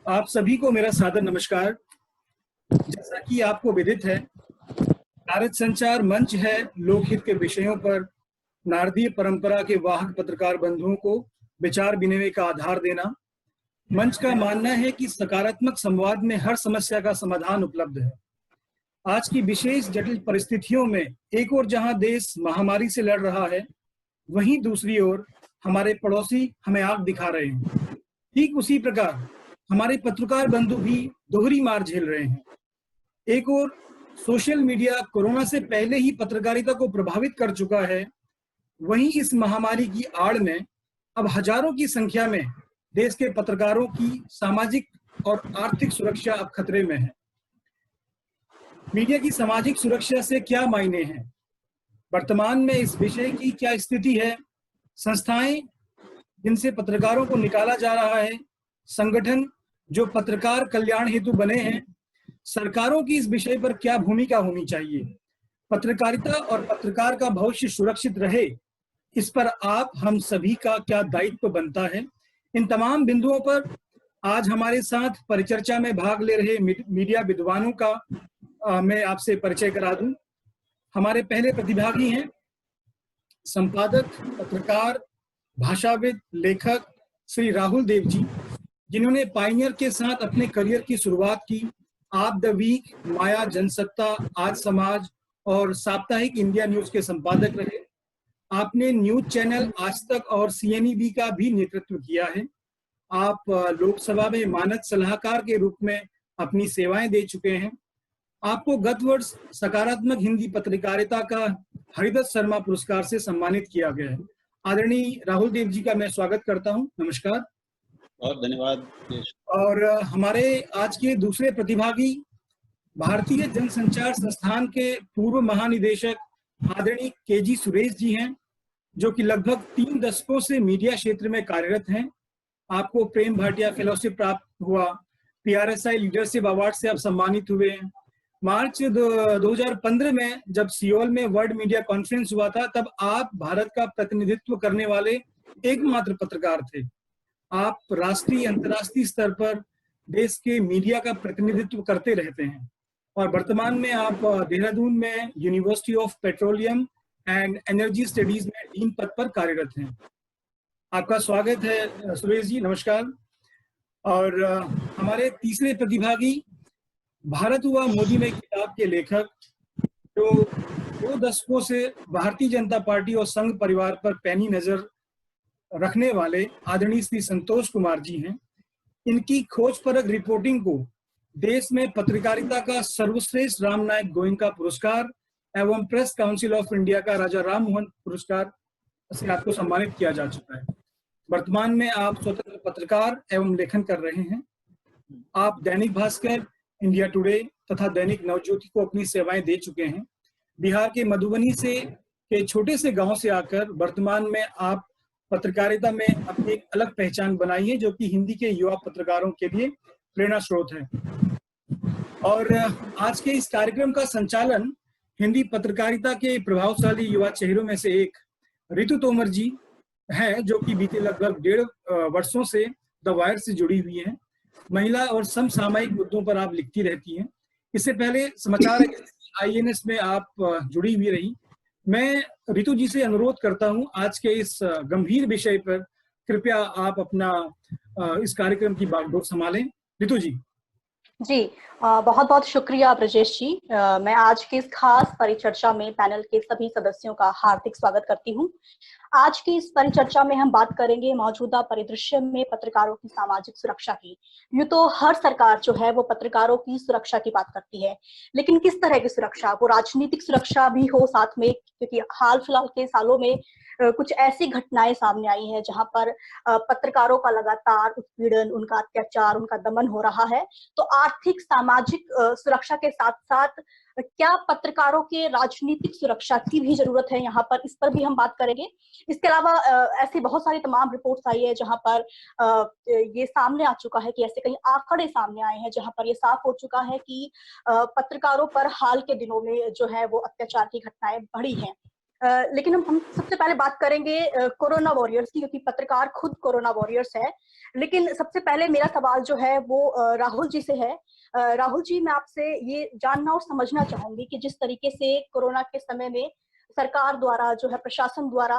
आप सभी को मेरा सादर नमस्कार। जैसा कि आपको विदित है, भारत संचार मंच है लोकहित के विषयों पर नारदीय परंपरा के वाहक पत्रकार बंधुओं को विचार विनिमय का आधार देना। मंच का मानना है कि सकारात्मक संवाद में हर समस्या का समाधान उपलब्ध है। आज की विशेष जटिल परिस्थितियों में एक ओर जहां देश महामारी से लड़ रहा है, वहीं दूसरी ओर हमारे पड़ोसी हमें आग दिखा रहे हैं। ठीक उसी प्रकार हमारे पत्रकार बंधु भी दोहरी मार झेल रहे हैं। एक ओर सोशल मीडिया कोरोना से पहले ही पत्रकारिता को प्रभावित कर चुका है, वहीं इस महामारी की आड़ में अब हजारों की संख्या में देश के पत्रकारों की सामाजिक और आर्थिक सुरक्षा अब खतरे में है। मीडिया की सामाजिक सुरक्षा से क्या मायने हैं? वर्तमान में इस विषय की क्या स्थिति है? संस्थाएं जिनसे पत्रकारों को निकाला जा रहा है, संगठन जो पत्रकार कल्याण हेतु बने हैं, सरकारों की इस विषय पर क्या भूमिका होनी चाहिए? पत्रकारिता और पत्रकार का भविष्य सुरक्षित रहे, इस पर आप हम सभी का क्या दायित्व बनता है? इन तमाम बिंदुओं पर आज हमारे साथ परिचर्चा में भाग ले रहे मीडिया विद्वानों का मैं आपसे परिचय करा दूं। हमारे पहले प्रतिभागी हैं संपादक, पत्रकार, भाषाविद, लेखक श्री राहुल देव जी, जिन्होंने पायनियर के साथ अपने करियर की शुरुआत की। आप द वीक, माया, जनसत्ता, आज समाज और साप्ताहिक इंडिया न्यूज के संपादक रहे। आपने न्यूज चैनल आज तक और सीएनईबी का भी नेतृत्व किया है। आप लोकसभा में मानद सलाहकार के रूप में अपनी सेवाएं दे चुके हैं। आपको गत वर्ष सकारात्मक हिंदी पत्रकारिता का हरिदत्त शर्मा पुरस्कार से सम्मानित किया गया है। आदरणीय राहुल देव जी का मैं स्वागत करता हूं। नमस्कार। बहुत धन्यवाद। और हमारे आज के दूसरे प्रतिभागी भारतीय जनसंचार संस्थान के पूर्व महानिदेशक आदरणीय केजी सुरेश जी हैं, जो कि लगभग 3 दशकों से मीडिया क्षेत्र में कार्यरत हैं। आपको प्रेम भाटिया फेलोशिप प्राप्त हुआ, पीआरएसआई लीडरशिप अवार्ड से आप सम्मानित हुए हैं। मार्च 2015 में जब सियोल में वर्ल्ड मीडिया कॉन्फ्रेंस हुआ था, तब आप भारत का प्रतिनिधित्व करने वाले एकमात्र पत्रकार थे। आप राष्ट्रीय अंतर्राष्ट्रीय स्तर पर देश के मीडिया का प्रतिनिधित्व करते रहते हैं और वर्तमान में आप देहरादून में university of petroleum and energy studies में डीन पद पर कार्यरत हैं। आपका स्वागत है सुरेश जी, नमस्कार। और हमारे तीसरे प्रतिभागी भारत हुआ मोदी में किताब के लेखक, जो 2 दशकों से भारतीय जनता पार्टी और संघ परिवार पर पैनी नजर रखने वाले आदरणीय श्री संतोष कुमार जी हैं। इनकी खोजपरक रिपोर्टिंग को देश में पत्रकारिता का सर्वश्रेष्ठ राम नायक गोयनका पुरस्कार एवं प्रेस काउंसिल ऑफ इंडिया का राजा राम मोहन पुरस्कार से आपको सम्मानित किया जा चुका है। वर्तमान में आप स्वतंत्र पत्रकार एवं लेखन कर रहे हैं। आप दैनिक भास्कर, इंडिया टुडे तथा दैनिक नवज्योति को अपनी सेवाएं दे चुके हैं। बिहार के मधुबनी के छोटे से गांव से आकर वर्तमान में आप पत्रकारिता में अपनी एक अलग पहचान बनाई है, जो कि हिंदी के युवा पत्रकारों के लिए प्रेरणा स्रोत है। और आज के इस कार्यक्रम का संचालन हिंदी पत्रकारिता के प्रभावशाली युवा चेहरों में से एक रितु तोमर जी हैं, जो कि बीते लगभग 1.5 वर्षों से द वायर से जुड़ी हुई हैं। महिला और समसामयिक मुद्दों पर आप लिखती रहती हैं। इससे पहले समाचार आईएनएस में आप जुड़ी हुई रही। मैं रितु जी से अनुरोध करता हूं, आज के इस गंभीर विषय पर कृपया आप अपना इस कार्यक्रम की बागडोर संभालें। रितु जी। जी, बहुत बहुत शुक्रिया ब्रजेश जी। मैं आज की इस खास परिचर्चा में पैनल के सभी सदस्यों का हार्दिक स्वागत करती हूं। आज की इस परिचर्चा में हम बात करेंगे मौजूदा परिदृश्य में पत्रकारों की सामाजिक सुरक्षा की। यूं तो हर सरकार जो है वो पत्रकारों की सुरक्षा की बात करती है, लेकिन किस तरह की सुरक्षा? वो राजनीतिक सुरक्षा भी हो साथ में, क्योंकि हाल फिलहाल के सालों में कुछ ऐसी घटनाएं सामने आई हैं जहां पर पत्रकारों का लगातार उत्पीड़न, उनका अत्याचार, उनका दमन हो रहा है। तो आर्थिक सामाजिक सुरक्षा के साथ साथ क्या पत्रकारों के राजनीतिक सुरक्षा की भी जरूरत है यहाँ पर, इस पर भी हम बात करेंगे। इसके अलावा ऐसी बहुत सारी तमाम रिपोर्ट्स आई है जहां पर ये सामने आ चुका है कि ऐसे कई आंकड़े सामने आए हैं जहां पर ये साफ हो चुका है कि पत्रकारों पर हाल के दिनों में जो है वो अत्याचार की घटनाएं बढ़ी हैं। लेकिन हम सबसे पहले बात करेंगे कोरोना वॉरियर्स की, क्योंकि पत्रकार खुद कोरोना वॉरियर्स है। लेकिन सबसे पहले मेरा सवाल जो है वो राहुल जी से है। राहुल जी, मैं आपसे ये जानना और समझना चाहूंगी कि जिस तरीके से कोरोना के समय में सरकार द्वारा जो है, प्रशासन द्वारा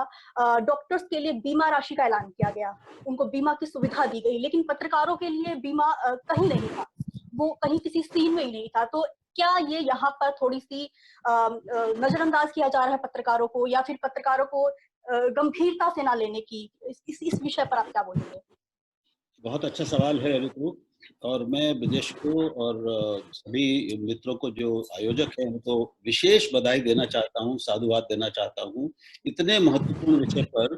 डॉक्टर्स के लिए बीमा राशि का ऐलान किया गया, उनको बीमा की सुविधा दी गई, लेकिन पत्रकारों के लिए बीमा कहीं नहीं था, वो कहीं किसी स्कीम में ही नहीं था। तो क्या ये यहाँ पर थोड़ी सी नजरअंदाज किया जा रहा है पत्रकारों को, या फिर पत्रकारों को गंभीरता से ना लेने की, इस विषय पर आप क्या बोलेंगे? बहुत अच्छा सवाल है ऋतु। और मैं विदेश को और सभी मित्रों को जो आयोजक हैं उनको विशेष बधाई देना चाहता हूँ, साधुवाद देना चाहता हूँ इतने महत्वपूर्ण विषय पर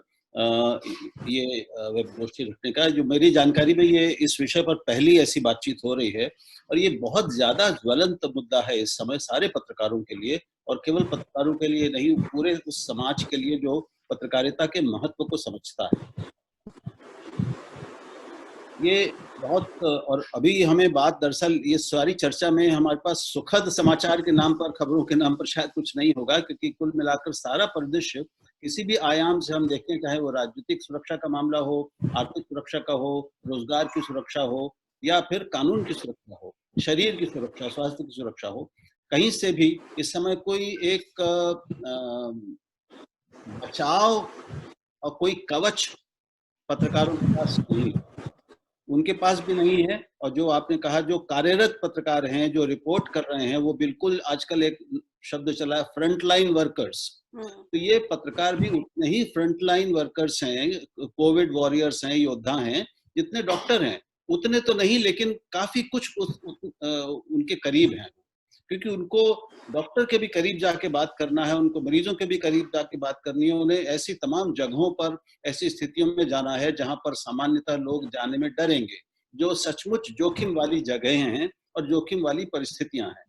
ये वेब गोष्ठी रखने का। जो मेरी जानकारी में ये इस विषय पर पहली ऐसी बातचीत हो रही है और ये बहुत ज्यादा ज्वलंत मुद्दा है इस समय सारे पत्रकारों के लिए, और केवल पत्रकारों के लिए नहीं, पूरे उस समाज के लिए जो पत्रकारिता के महत्व को समझता है। ये बहुत, और अभी हमें बात दरअसल ये सारी चर्चा में हमारे पास सुखद समाचार के नाम पर, खबरों के नाम पर शायद कुछ नहीं होगा, क्योंकि कुल मिलाकर सारा परिदृश्य किसी भी आयाम से हम देखें, चाहे वो राजनीतिक सुरक्षा का मामला हो, आर्थिक सुरक्षा का हो, रोजगार की सुरक्षा हो, या फिर कानून की सुरक्षा हो, शरीर की सुरक्षा, स्वास्थ्य की सुरक्षा हो, कहीं से भी इस समय कोई एक बचाव और कोई कवच पत्रकारों के पास नहीं, उनके पास भी नहीं है। और जो आपने कहा, जो कार्यरत पत्रकार हैं, जो रिपोर्ट कर रहे हैं, वो बिल्कुल आजकल एक शब्द चला है फ्रंटलाइन वर्कर्स। तो ये पत्रकार भी उतने ही फ्रंटलाइन वर्कर्स हैं, कोविड वॉरियर्स हैं, योद्धा हैं, जितने डॉक्टर हैं। उतने तो नहीं, लेकिन काफी कुछ उनके करीब हैं, क्योंकि उनको डॉक्टर के भी करीब जाके बात करना है, उनको मरीजों के भी करीब जाके बात करनी है, उन्हें ऐसी तमाम जगहों पर, ऐसी स्थितियों में जाना है जहां पर सामान्यतः लोग जाने में डरेंगे, जो सचमुच जोखिम वाली जगहें हैं और जोखिम वाली परिस्थितियां हैं।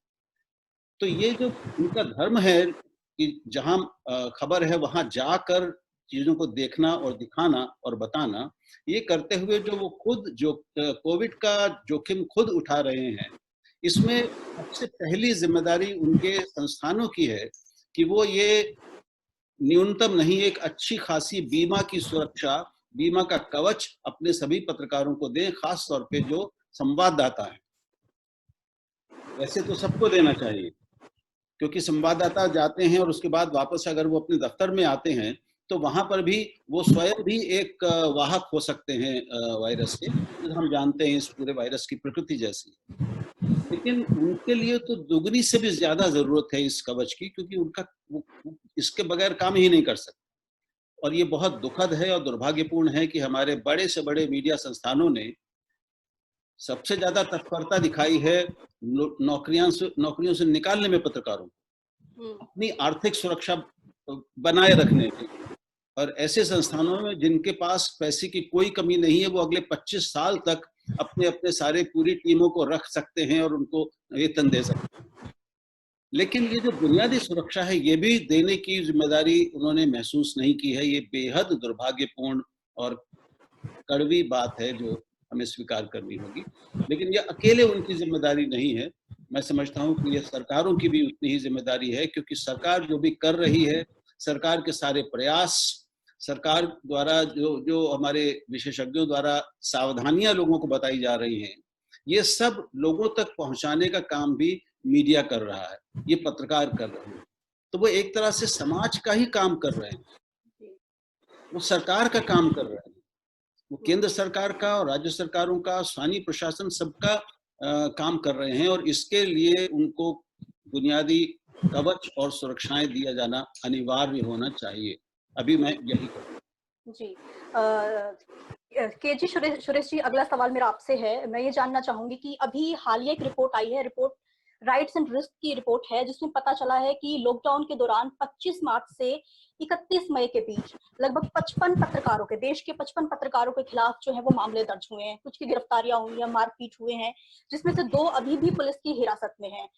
तो ये जो उनका धर्म है कि जहां खबर है वहां जाकर चीजों को देखना और दिखाना और बताना, ये करते हुए जो वो खुद जो कोविड का जोखिम खुद उठा रहे हैं, इसमें सबसे पहली जिम्मेदारी उनके संस्थानों की है कि वो ये न्यूनतम नहीं, एक अच्छी खासी बीमा की सुरक्षा, बीमा का कवच अपने सभी पत्रकारों को दें, खास तौर पे जो संवाददाता है। वैसे तो सबको देना चाहिए, क्योंकि संवाददाता जाते हैं और उसके बाद वापस अगर वो अपने दफ्तर में आते हैं तो वहां पर भी वो स्वयं भी एक वाहक हो सकते हैं वायरस के, तो हम जानते हैं इस पूरे वायरस की प्रकृति जैसी। लेकिन उनके लिए तो दुगनी से भी ज्यादा जरूरत है इस कवच की, क्योंकि उनका वो इसके बगैर काम ही नहीं कर सकते। और ये बहुत दुखद है और दुर्भाग्यपूर्ण है कि हमारे बड़े से बड़े मीडिया संस्थानों ने सबसे ज्यादा तत्परता दिखाई है नौकरियों से निकालने में पत्रकारों को, अपनी आर्थिक सुरक्षा बनाए रखने में। और ऐसे संस्थानों में जिनके पास पैसे की कोई कमी नहीं है, वो अगले 25 साल तक अपने अपने सारे पूरी टीमों को रख सकते हैं और उनको वेतन दे सकते हैं। लेकिन ये जो बुनियादी सुरक्षा है, ये भी देने की जिम्मेदारी उन्होंने महसूस नहीं की है। ये बेहद दुर्भाग्यपूर्ण और कड़वी बात है जो हमें स्वीकार करनी होगी। लेकिन ये अकेले उनकी जिम्मेदारी नहीं है, मैं समझता हूँ कि ये सरकारों की भी उतनी ही जिम्मेदारी है, क्योंकि सरकार जो भी कर रही है, सरकार के सारे प्रयास, सरकार द्वारा जो जो हमारे विशेषज्ञों द्वारा सावधानियां लोगों को बताई जा रही हैं, ये सब लोगों तक पहुंचाने का काम भी मीडिया कर रहा है, ये पत्रकार कर रहे हैं। तो वो एक तरह से समाज का ही काम कर रहे हैं, वो सरकार का काम कर रहे हैं, वो केंद्र सरकार का और राज्य सरकारों का, स्थानीय प्रशासन सबका काम कर रहे हैं। और इसके लिए उनको बुनियादी कवच और सुरक्षाएं दिया जाना अनिवार्य होना चाहिए। अभी मैं यही कहूँ। जी, केजी सुरेश जी, अगला सवाल मेरा आपसे है। मैं ये जानना चाहूंगी कि अभी हालिया एक रिपोर्ट आई है, रिपोर्ट राइट्स एंड रिस्क की रिपोर्ट है, जिसमें पता चला है कि लॉकडाउन के दौरान 25 मार्च से 31 मई के बीच लगभग 55 पत्रकारों के, देश के 55 पत्रकारों के खिलाफ जो है वो मामले दर्ज हुए हैं, कुछ की गिरफ्तारियां हुई हैं, मारपीट हुए हैं, जिसमें से 2 अभी भी पुलिस की हिरासत में हैं।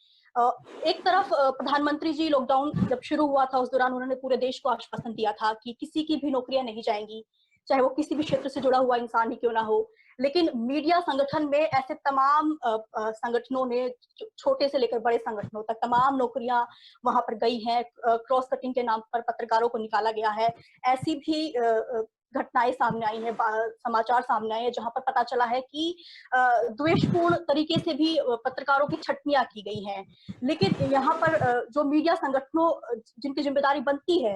एक तरफ प्रधानमंत्री जी लॉकडाउन जब शुरू हुआ था उस दौरान उन्होंने पूरे देश को आश्वासन दिया था कि किसी की भी नौकरियां नहीं जाएंगी, चाहे वो किसी भी क्षेत्र से जुड़ा हुआ इंसान ही क्यों ना हो। लेकिन मीडिया संगठन में ऐसे तमाम संगठनों ने, छोटे से लेकर बड़े संगठनों तक, तमाम नौकरियां वहां पर गई हैं। क्रॉस कटिंग के नाम पर पत्रकारों को निकाला गया है। ऐसी भी घटनाएं सामने आई हैं, समाचार सामने आए हैं जहां पर पता चला है कि द्वेषपूर्ण तरीके से भी पत्रकारों की छटनियां की गई हैं। लेकिन यहाँ पर जो मीडिया संगठनों जिनकी जिम्मेदारी बनती है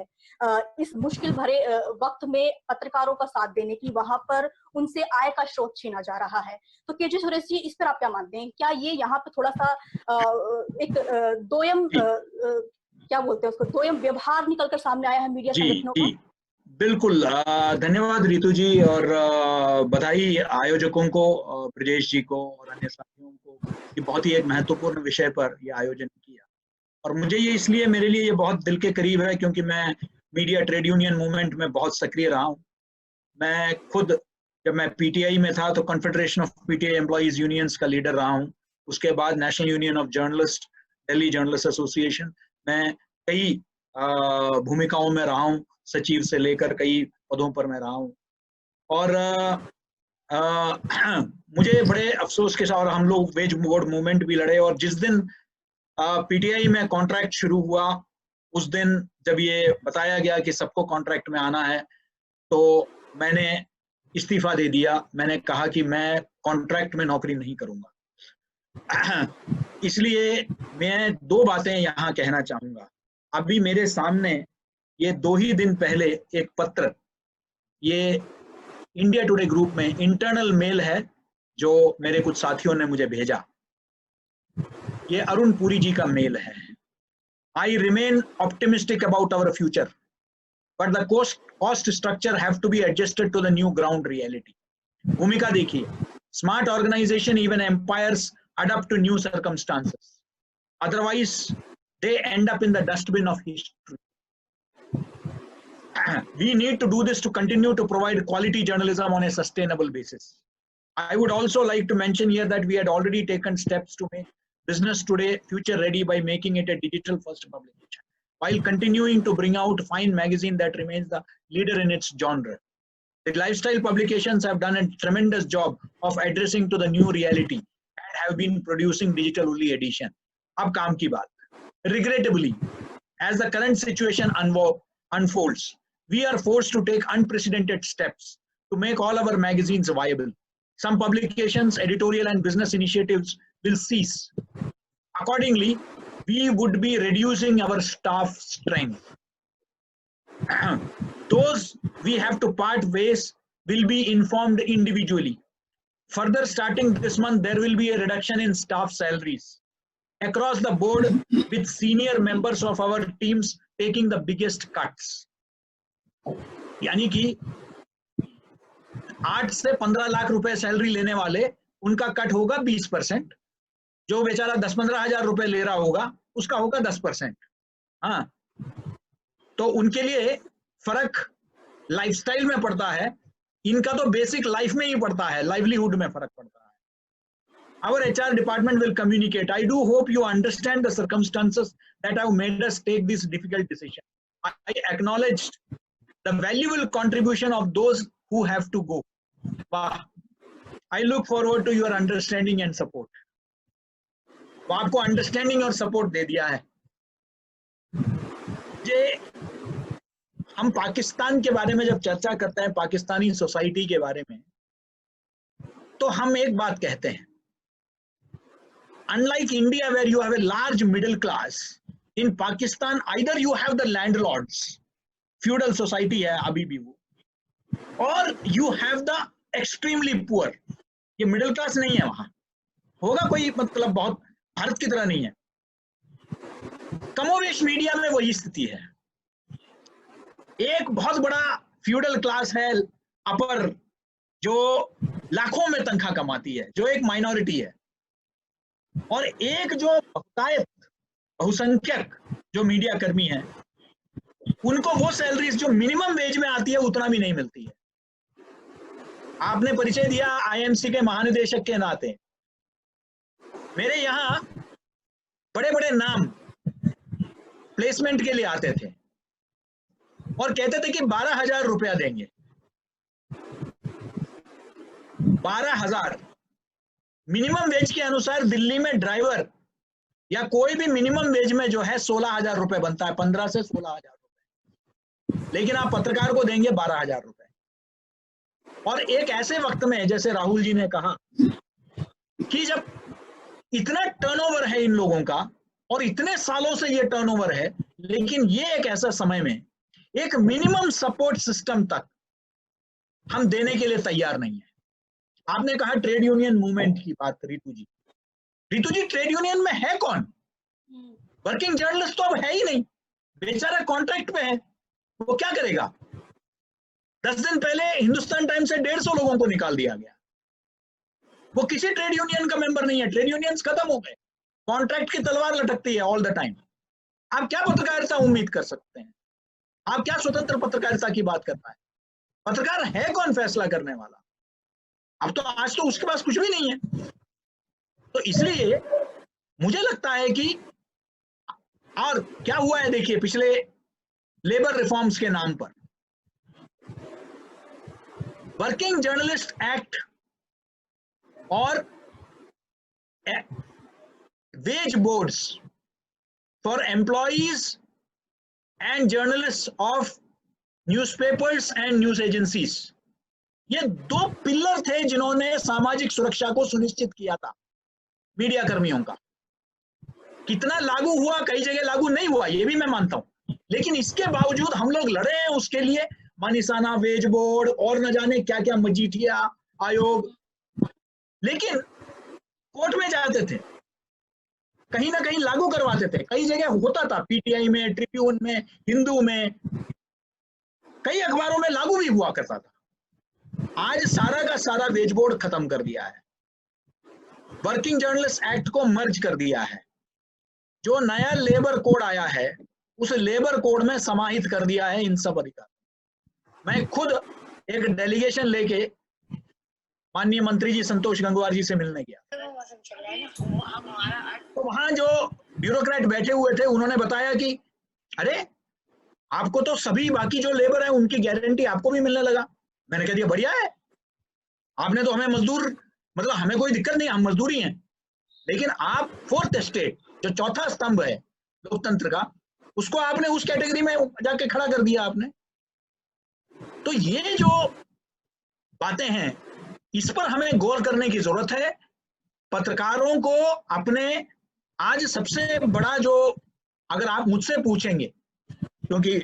इस मुश्किल भरे वक्त में पत्रकारों का साथ देने की, वहां पर उनसे आय का स्रोत छीना जा रहा है। तो केजी सुरेश जी, इस पर आप क्या मानते हैं? क्या ये यहाँ पे थोड़ा सा एक दोयम क्या बोलते हैं उसको, दोयम व्यवहार निकलकर सामने आया है मीडिया संगठनों का? बिल्कुल, धन्यवाद रितु जी, और बधाई आयोजकों को, ब्रजेश जी को और अन्य साथियों को कि बहुत ही एक महत्वपूर्ण विषय पर यह आयोजन किया। और मुझे ये इसलिए, मेरे लिए ये बहुत दिल के करीब है क्योंकि मैं मीडिया ट्रेड यूनियन मूवमेंट में बहुत सक्रिय रहा हूँ। मैं खुद, जब मैं पीटीआई में था तो confederation of PTI employees unions का लीडर रहा हूँ। उसके बाद national union of journalist, Delhi journalist association, मैं कई भूमिकाओं में रहा हूँ, सचिव से लेकर कई पदों पर मैं रहा हूँ। और मुझे बड़े अफसोस के साथ, हम लोग वेज बोर्ड मूवमेंट भी लड़े, और जिस दिन पीटीआई में कॉन्ट्रैक्ट शुरू हुआ उस दिन जब ये बताया गया कि सबको कॉन्ट्रैक्ट में आना है, तो मैंने इस्तीफा दे दिया। मैंने कहा कि मैं कॉन्ट्रैक्ट में नौकरी नहीं करूंगा। इसलिए मैं दो बातें यहाँ कहना चाहूंगा। अभी मेरे सामने ये 2 ही दिन पहले एक पत्र, ये इंडिया टुडे ग्रुप में इंटरनल मेल है जो मेरे कुछ साथियों ने मुझे भेजा। ये अरुण पुरी जी का मेल है। I remain optimistic about our future, but the cost structure have to be adjusted to the new ground reality. भूमिका देखिए, smart organization, even empires adapt to new circumstances. Otherwise, they end up in the dustbin of history. We need to do this to continue to provide quality journalism on a sustainable basis. I would also like to mention here that we had already taken steps to make Business Today future ready by making it a digital first publication, while continuing to bring out fine magazine that remains the leader in its genre. The lifestyle publications have done a tremendous job of addressing to the new reality and have been producing digital only edition. Ab kaam ki baat. Regrettably, as the current situation unfolds, we are forced to take unprecedented steps to make all our magazines viable. Some publications, editorial and business initiatives will cease. Accordingly, we would be reducing our staff strength. Those we have to part ways will be informed individually. Further, starting this month, there will be a reduction in staff salaries across the board, with senior members of our teams taking the biggest cuts. यानी कि 8 से 15 लाख रुपए salary लेने वाले, उनका cut होगा 20%। जो बेचारा 10-15 हजार रुपए ले रहा होगा उसका होगा 10%। हाँ, तो उनके लिए फर्क लाइफस्टाइल में पड़ता है, इनका तो बेसिक लाइफ में ही पड़ता है, लाइवलीहुड में फर्क पड़ता है। Our HR department will communicate. I do hope you understand the circumstances that have made us take this difficult decision. I acknowledge the valuable contribution of those who have to go. I look forward to your understanding and support. वो आपको understanding और support दे दिया है। ये हम पाकिस्तान के बारे में जब चर्चा करते हैं, पाकिस्तानी सोसाइटी के बारे में, तो हम एक बात कहते हैं, unlike India where you have a large middle class, in Pakistan either you have the landlords, feudal society है अभी भी वो, और you have the extremely poor. ये मिडिल क्लास नहीं है, वहां होगा कोई, मतलब बहुत भारत की तरह नहीं है। कमोवेश मीडिया में वही स्थिति है। एक बहुत बड़ा फ्यूडल क्लास है अपर, जो लाखों में तनख्वाह कमाती है, जो एक माइनॉरिटी है, और एक जो बहुतायत बहुसंख्यक जो मीडिया कर्मी है, उनको वो सैलरीज जो मिनिमम वेज में आती है उतना भी नहीं मिलती है। आपने परिचय दिया आईएमसी के महानिदेशक के नाते, मेरे यहाँ बड़े बड़े नाम प्लेसमेंट के लिए आते थे और कहते थे कि 12,000 रुपया देंगे। 12,000 मिनिमम वेज के अनुसार दिल्ली में ड्राइवर या कोई भी मिनिमम वेज में जो है 16,000 रुपए बनता है, 15 से 16,000 रुपए, लेकिन आप पत्रकार को देंगे 12,000 रुपए। और एक ऐसे वक्त में, जैसे राहुल जी ने कहा कि जब इतना टर्नओवर है इन लोगों का और इतने सालों से ये टर्नओवर है, लेकिन ये एक ऐसा समय में एक मिनिमम सपोर्ट सिस्टम तक हम देने के लिए तैयार नहीं है। आपने कहा ट्रेड यूनियन मूवमेंट की बात, रितु जी, ट्रेड यूनियन में है कौन? वर्किंग जर्नलिस्ट तो अब है ही नहीं, बेचारा कॉन्ट्रैक्ट पे है, वो क्या करेगा? 10 दिन पहले हिंदुस्तान टाइम्स से 150 लोगों को निकाल दिया गया, वो किसी ट्रेड यूनियन का मेंबर नहीं है, ट्रेड यूनियंस खत्म हो गए, कॉन्ट्रैक्ट की तलवार लटकती है ऑल द टाइम। आप क्या पत्रकारिता उम्मीद कर सकते हैं? आप क्या स्वतंत्र पत्रकारिता की बात करना है? पत्रकार है कौन फैसला करने वाला? अब तो आज तो उसके पास कुछ भी नहीं है। तो इसलिए मुझे लगता है कि, और क्या हुआ है देखिए, पिछले लेबर रिफॉर्म्स के नाम पर वर्किंग जर्नलिस्ट एक्ट और wage boards for employees and journalist of newspapers and news agencies, ये 2 पिलर थे जिन्होंने सामाजिक सुरक्षा को सुनिश्चित किया था मीडिया कर्मियों का। कितना लागू हुआ, कई जगह लागू नहीं हुआ, ये भी मैं मानता हूं, लेकिन इसके बावजूद हम लोग लड़े हैं उसके लिए। मानिसाना वेज बोर्ड और न जाने क्या क्या मजीठिया आयोग, लेकिन कोर्ट में जाते थे, कहीं ना कहीं लागू करवाते थे, कई जगह होता था, पीटीआई में, ट्रिब्यून में, हिंदू में, कई अखबारों में लागू भी हुआ करता था। आज सारा का सारा वेज बोर्ड खत्म कर दिया है, वर्किंग जर्नलिस्ट एक्ट को मर्ज कर दिया है, जो नया लेबर कोड आया है उस लेबर कोड में समाहित कर दिया है इन सब अधिकार। मैं खुद एक डेलीगेशन लेके माननीय मंत्री जी संतोष गंगवार जी से मिलने गया, तो वहां जो ब्यूरोक्रेट बैठे हुए थे उन्होंने बताया कि अरे आपको तो सभी बाकी जो लेबर है उनकी गारंटी आपको भी मिलने लगा। मैंने कह दिया बढ़िया है, आपने तो हमें मजदूर, मतलब हमें कोई दिक्कत नहीं, हम मजदूरी हैं, लेकिन आप फोर्थ स्टेट जो चौथा स्तंभ है लोकतंत्र का, उसको आपने उस कैटेगरी में जाके खड़ा कर दिया आपने। तो ये जो बातें हैं इस पर हमें गौर करने की जरूरत है। पत्रकारों को अपने, आज सबसे बड़ा जो, अगर आप मुझसे पूछेंगे, क्योंकि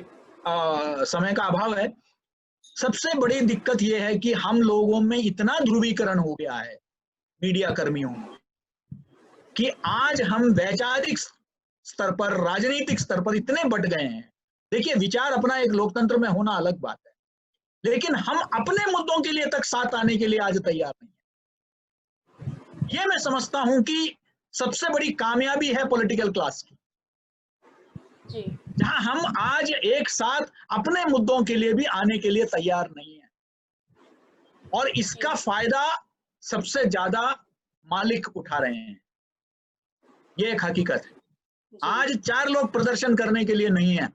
समय का अभाव है, सबसे बड़ी दिक्कत यह है कि हम लोगों में इतना ध्रुवीकरण हो गया है मीडिया कर्मियों में कि आज हम वैचारिक स्तर पर, राजनीतिक स्तर पर इतने बट गए हैं। देखिए, विचार अपना एक लोकतंत्र में होना अलग बात है, लेकिन हम अपने मुद्दों के लिए तक साथ आने के लिए आज तैयार नहीं है। ये मैं समझता हूं कि सबसे बड़ी कामयाबी है पॉलिटिकल क्लास की, जहां हम आज एक साथ अपने मुद्दों के लिए भी आने के लिए तैयार नहीं है, और इसका फायदा सबसे ज्यादा मालिक उठा रहे हैं। ये एक हकीकत है। आज 4 लोग प्रदर्शन करने के लिए नहीं है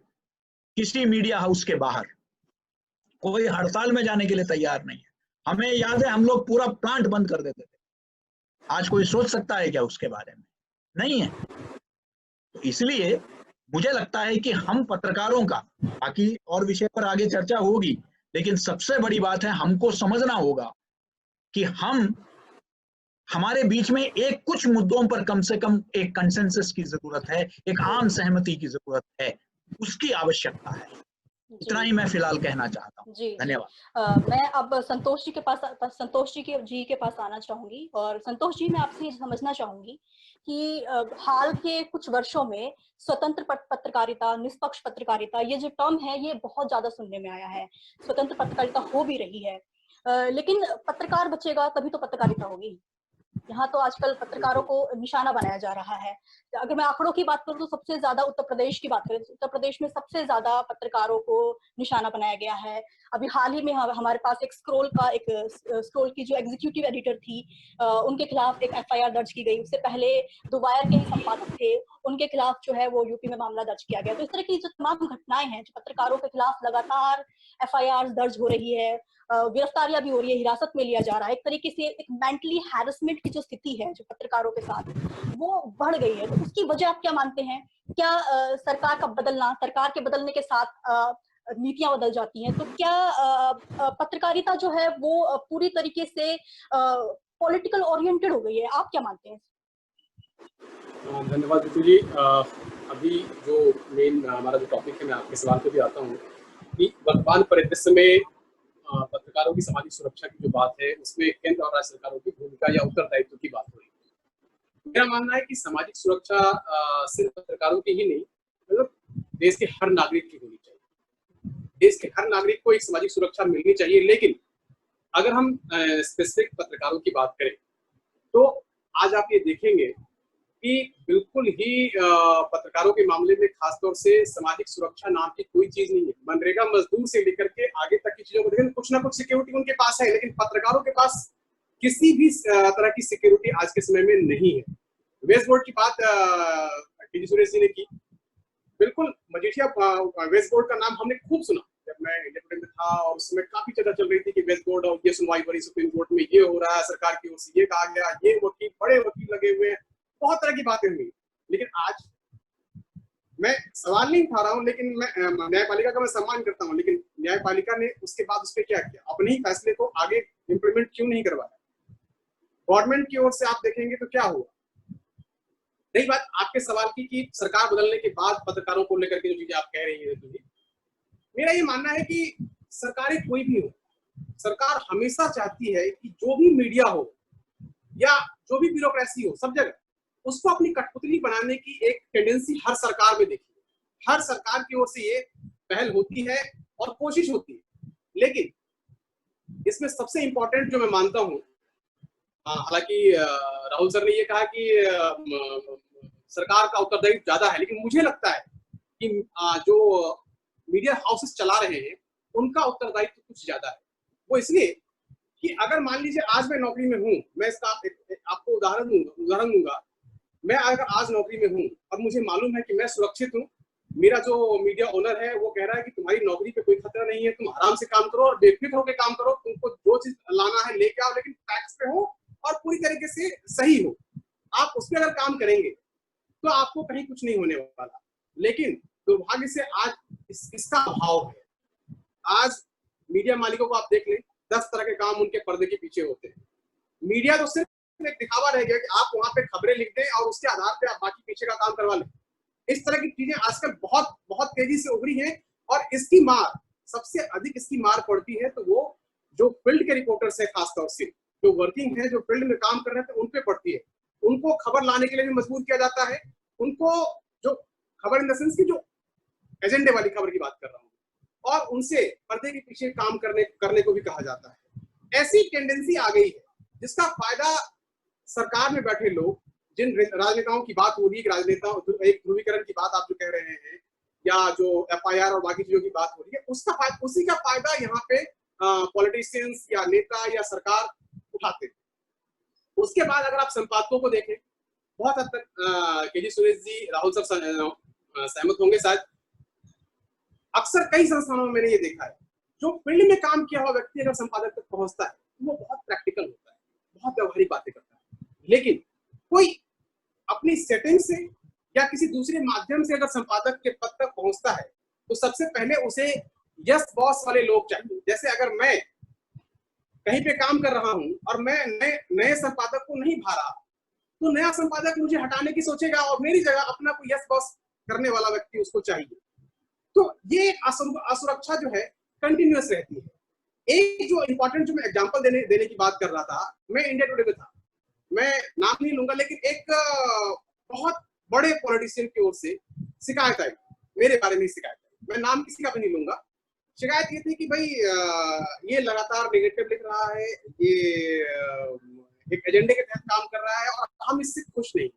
किसी मीडिया हाउस के बाहर, कोई हड़ताल में जाने के लिए तैयार नहीं है। हमें याद है हम लोग पूरा प्लांट बंद कर देते थे, आज कोई सोच सकता है क्या उसके बारे में? नहीं है। तो इसलिए मुझे लगता है कि हम पत्रकारों का, बाकी और विषय पर आगे चर्चा होगी, लेकिन सबसे बड़ी बात है हमको समझना होगा कि हमारे बीच में एक कुछ मुद्दों पर कम से कम एक कंसेंसस की जरूरत है, एक आम सहमति की जरूरत है, उसकी आवश्यकता है। इतना ही मैं फिलहाल कहना चाहता हूँ। धन्यवाद। मैं अब संतोष जी के पास आना चाहूंगी, और संतोष जी, मैं आपसे समझना चाहूंगी कि हाल के कुछ वर्षों में स्वतंत्र पत्रकारिता, निष्पक्ष पत्रकारिता, ये जो टर्म है ये बहुत ज्यादा सुनने में आया है। स्वतंत्र पत्रकारिता हो भी रही है, लेकिन पत्रकार बचेगा तभी तो पत्रकारिता होगी। यहाँ तो आजकल पत्रकारों को निशाना बनाया जा रहा है। अगर मैं आंकड़ों की बात करूं तो सबसे ज्यादा उत्तर प्रदेश की बात करें, उत्तर प्रदेश में सबसे ज्यादा पत्रकारों को निशाना बनाया गया है। अभी हाल ही में हमारे पास एक स्क्रोल की जो एग्जीक्यूटिव एडिटर थी, उनके खिलाफ एक FIR दर्ज की गई। उससे पहले द वायर के ही संपादक थे, उनके खिलाफ जो है वो यूपी में मामला दर्ज किया गया। तो इस तरह की जो तमाम घटनाएं हैं, जो पत्रकारों के खिलाफ लगातार FIR दर्ज हो रही है, गिरफ्तारियां भी हो रही है, हिरासत में लिया जा रहा है, एक तरीके से एक मेंटली हैरेसमेंट की जो स्थिति है जो पत्रकारों के साथ वो बढ़ गई है। तो उसकी वजह आप क्या मानते हैं? क्या सरकार का बदलना, सरकार के बदलने के साथ नीतियां बदल जाती हैं, तो क्या पत्रकारिता जो है वो पूरी तरीके से पॉलिटिकल ओरिएंटेड हो गई है? आप क्या मानते हैं? धन्यवाद ऋतु जी। अभी जो मेन हमारा जो टॉपिक है, मैं आपके सवाल पे भी आता हूँ कि वर्तमान परिदृश्य में पत्रकारों की सामाजिक सुरक्षा की जो बात है उसमें केंद्र और राज्य सरकारों की भूमिका या उत्तरदायित्व की बात हो रही है। मेरा मानना है कि सामाजिक सुरक्षा सिर्फ पत्रकारों की ही नहीं, मतलब देश के हर नागरिक की होनी चाहिए। देश के हर नागरिक को एक सामाजिक सुरक्षा मिलनी चाहिए। लेकिन अगर हम स्पेसिफिक पत्रकारों की बात करें तो आज आप ये देखेंगे कि बिल्कुल ही पत्रकारों के मामले में खासतौर से सामाजिक सुरक्षा नाम की कोई चीज नहीं है। मनरेगा मजदूर से लेकर के आगे तक की चीजों को देखें, कुछ ना कुछ सिक्योरिटी उनके पास है, लेकिन पत्रकारों के पास किसी भी तरह की सिक्योरिटी आज के समय में नहीं है। वेस्ट बोर्ड की बात केजी सुरेश जी ने की। बिल्कुल, मजीठिया वेस्ट बोर्ड का नाम हमने खूब सुना जब मैं इंडिया टुडे में था, और उस समय काफी चर्चा चल रही थी कि वेस्ट बोर्ड और ये सुनवाई बड़ी सुप्रीम कोर्ट में ये हो रहा है, सरकार की ओर से ये कहा गया, ये वकील बड़े वकील लगे हुए हैं, बहुत तरह की बातें हुई। लेकिन आज मैं सवाल नहीं उठा रहा हूँ, लेकिन मैं न्यायपालिका का मैं सम्मान करता हूँ, लेकिन न्यायपालिका ने उसके बाद उस पर क्या किया? अपने ही फैसले को आगे इम्प्लीमेंट क्यों नहीं करवाया? गवर्नमेंट की ओर से आप देखेंगे तो क्या हुआ? रही बात आपके सवाल की कि सरकार बदलने के बाद पत्रकारों को लेकर के जो चीजें आप कह रही हैं, मेरा ये मानना है कि सरकारें कोई भी हो, सरकार हमेशा चाहती है कि जो भी मीडिया हो या जो भी ब्यूरोक्रेसी हो, सब जगह उसको अपनी कठपुतली बनाने की एक टेंडेंसी हर सरकार में देखी है। हर सरकार की ओर से ये पहल होती है और कोशिश होती है। लेकिन इसमें सबसे इंपॉर्टेंट जो मैं मानता हूं, हालांकि राहुल सर ने ये कहा कि सरकार का उत्तरदायित्व ज्यादा है, लेकिन मुझे लगता है कि जो मीडिया हाउसेस चला रहे हैं उनका उत्तरदायित्व कुछ ज्यादा है। वो इसलिए कि अगर मान लीजिए आज मैं नौकरी में हूँ, मैं इसका आपको उदाहरण दूंगा। मैं अगर आज नौकरी में हूँ और मुझे मालूम है कि मैं सुरक्षित हूँ, मेरा जो मीडिया ओनर है वो कह रहा है कि तुम्हारी नौकरी पे कोई खतरा नहीं है, तुम आराम से काम करो और बेफिक्र होकर काम करो, तुमको जो चीज लाना है लेके आओ, लेकिन टैक्स पे हो और पूरी तरीके से सही हो। आप उस पर अगर काम करेंगे तो आपको कहीं कुछ नहीं होने वाला। लेकिन दुर्भाग्य से आज इसका अभाव है। आज मीडिया मालिकों को आप देख लें, 10 तरह के काम उनके पर्दे के पीछे होते हैं। मीडिया तो सिर्फ एक दिखावा रह गया कि आप वहां पे खबरें लिख दें और उसके आधार पे आप बाकी पीछे का काम करवा लें। इस तरह की चीजें आजकल बहुत बहुत तेजी से उभरी हैं, और इसकी मार सबसे अधिक पड़ती है तो वो जो फील्ड के रिपोर्टर्स है, खासतौर से जो वर्किंग है, जो फील्ड में काम कर रहे थे, उन पे पड़ती है। उनको खबर लाने के लिए भी मजबूर किया जाता है। उनको जो खबर इन द सेंस की जो एजेंडे वाली खबर की बात कर रहा हूँ, और उनसे पर्दे के पीछे काम करने को भी कहा जाता है। ऐसी टेंडेंसी आ गई है जिसका फायदा सरकार में बैठे लोग, जिन राजनेताओं की बात हो रही है, राजनेताओं एक ध्रुवीकरण की बात आप जो कह रहे हैं, या जो FIR और बाकी चीजों की बात हो रही है, उसी का फायदा यहाँ पे पॉलिटिशियंस या नेता या सरकार उठाते हैं। उसके बाद अगर आप संपादकों को देखें, बहुत हद तक केजी सुरेश जी, राहुल सर सहमत होंगे शायद, अक्सर कई संस्थानों में मैंने ये देखा है, जो फील्ड में काम किया हुआ व्यक्ति अगर संपादक तक पहुंचता है वो बहुत प्रैक्टिकल होता है, बहुत व्यवहारिक बातें करता है। लेकिन कोई अपनी सेटिंग से या किसी दूसरे माध्यम से अगर संपादक के पद तक पहुंचता है तो सबसे पहले उसे यस बॉस वाले लोग चाहिए। जैसे अगर मैं कहीं पे काम कर रहा हूं और मैं नए संपादक को नहीं भा रहा, तो नया संपादक मुझे हटाने की सोचेगा और मेरी जगह अपना कोई यस बॉस करने वाला व्यक्ति उसको चाहिए। तो ये असुरक्षा जो है कंटिन्यूअस रहती है। एक जो इंपॉर्टेंट जो मैं एग्जांपल देने की बात कर रहा था, मैं इंडिया टुडे में था, मैं नाम नहीं लूंगा, लेकिन एक बहुत बड़े पॉलिटिशियन की ओर से शिकायत आई, मेरे बारे में शिकायत आई, मैं नाम किसी का भी नहीं लूंगा। शिकायत ये थी कि भाई ये लगातार नेगेटिव लिख रहा है, ये एक एजेंडे के तहत काम कर रहा है और हम इससे खुश नहीं।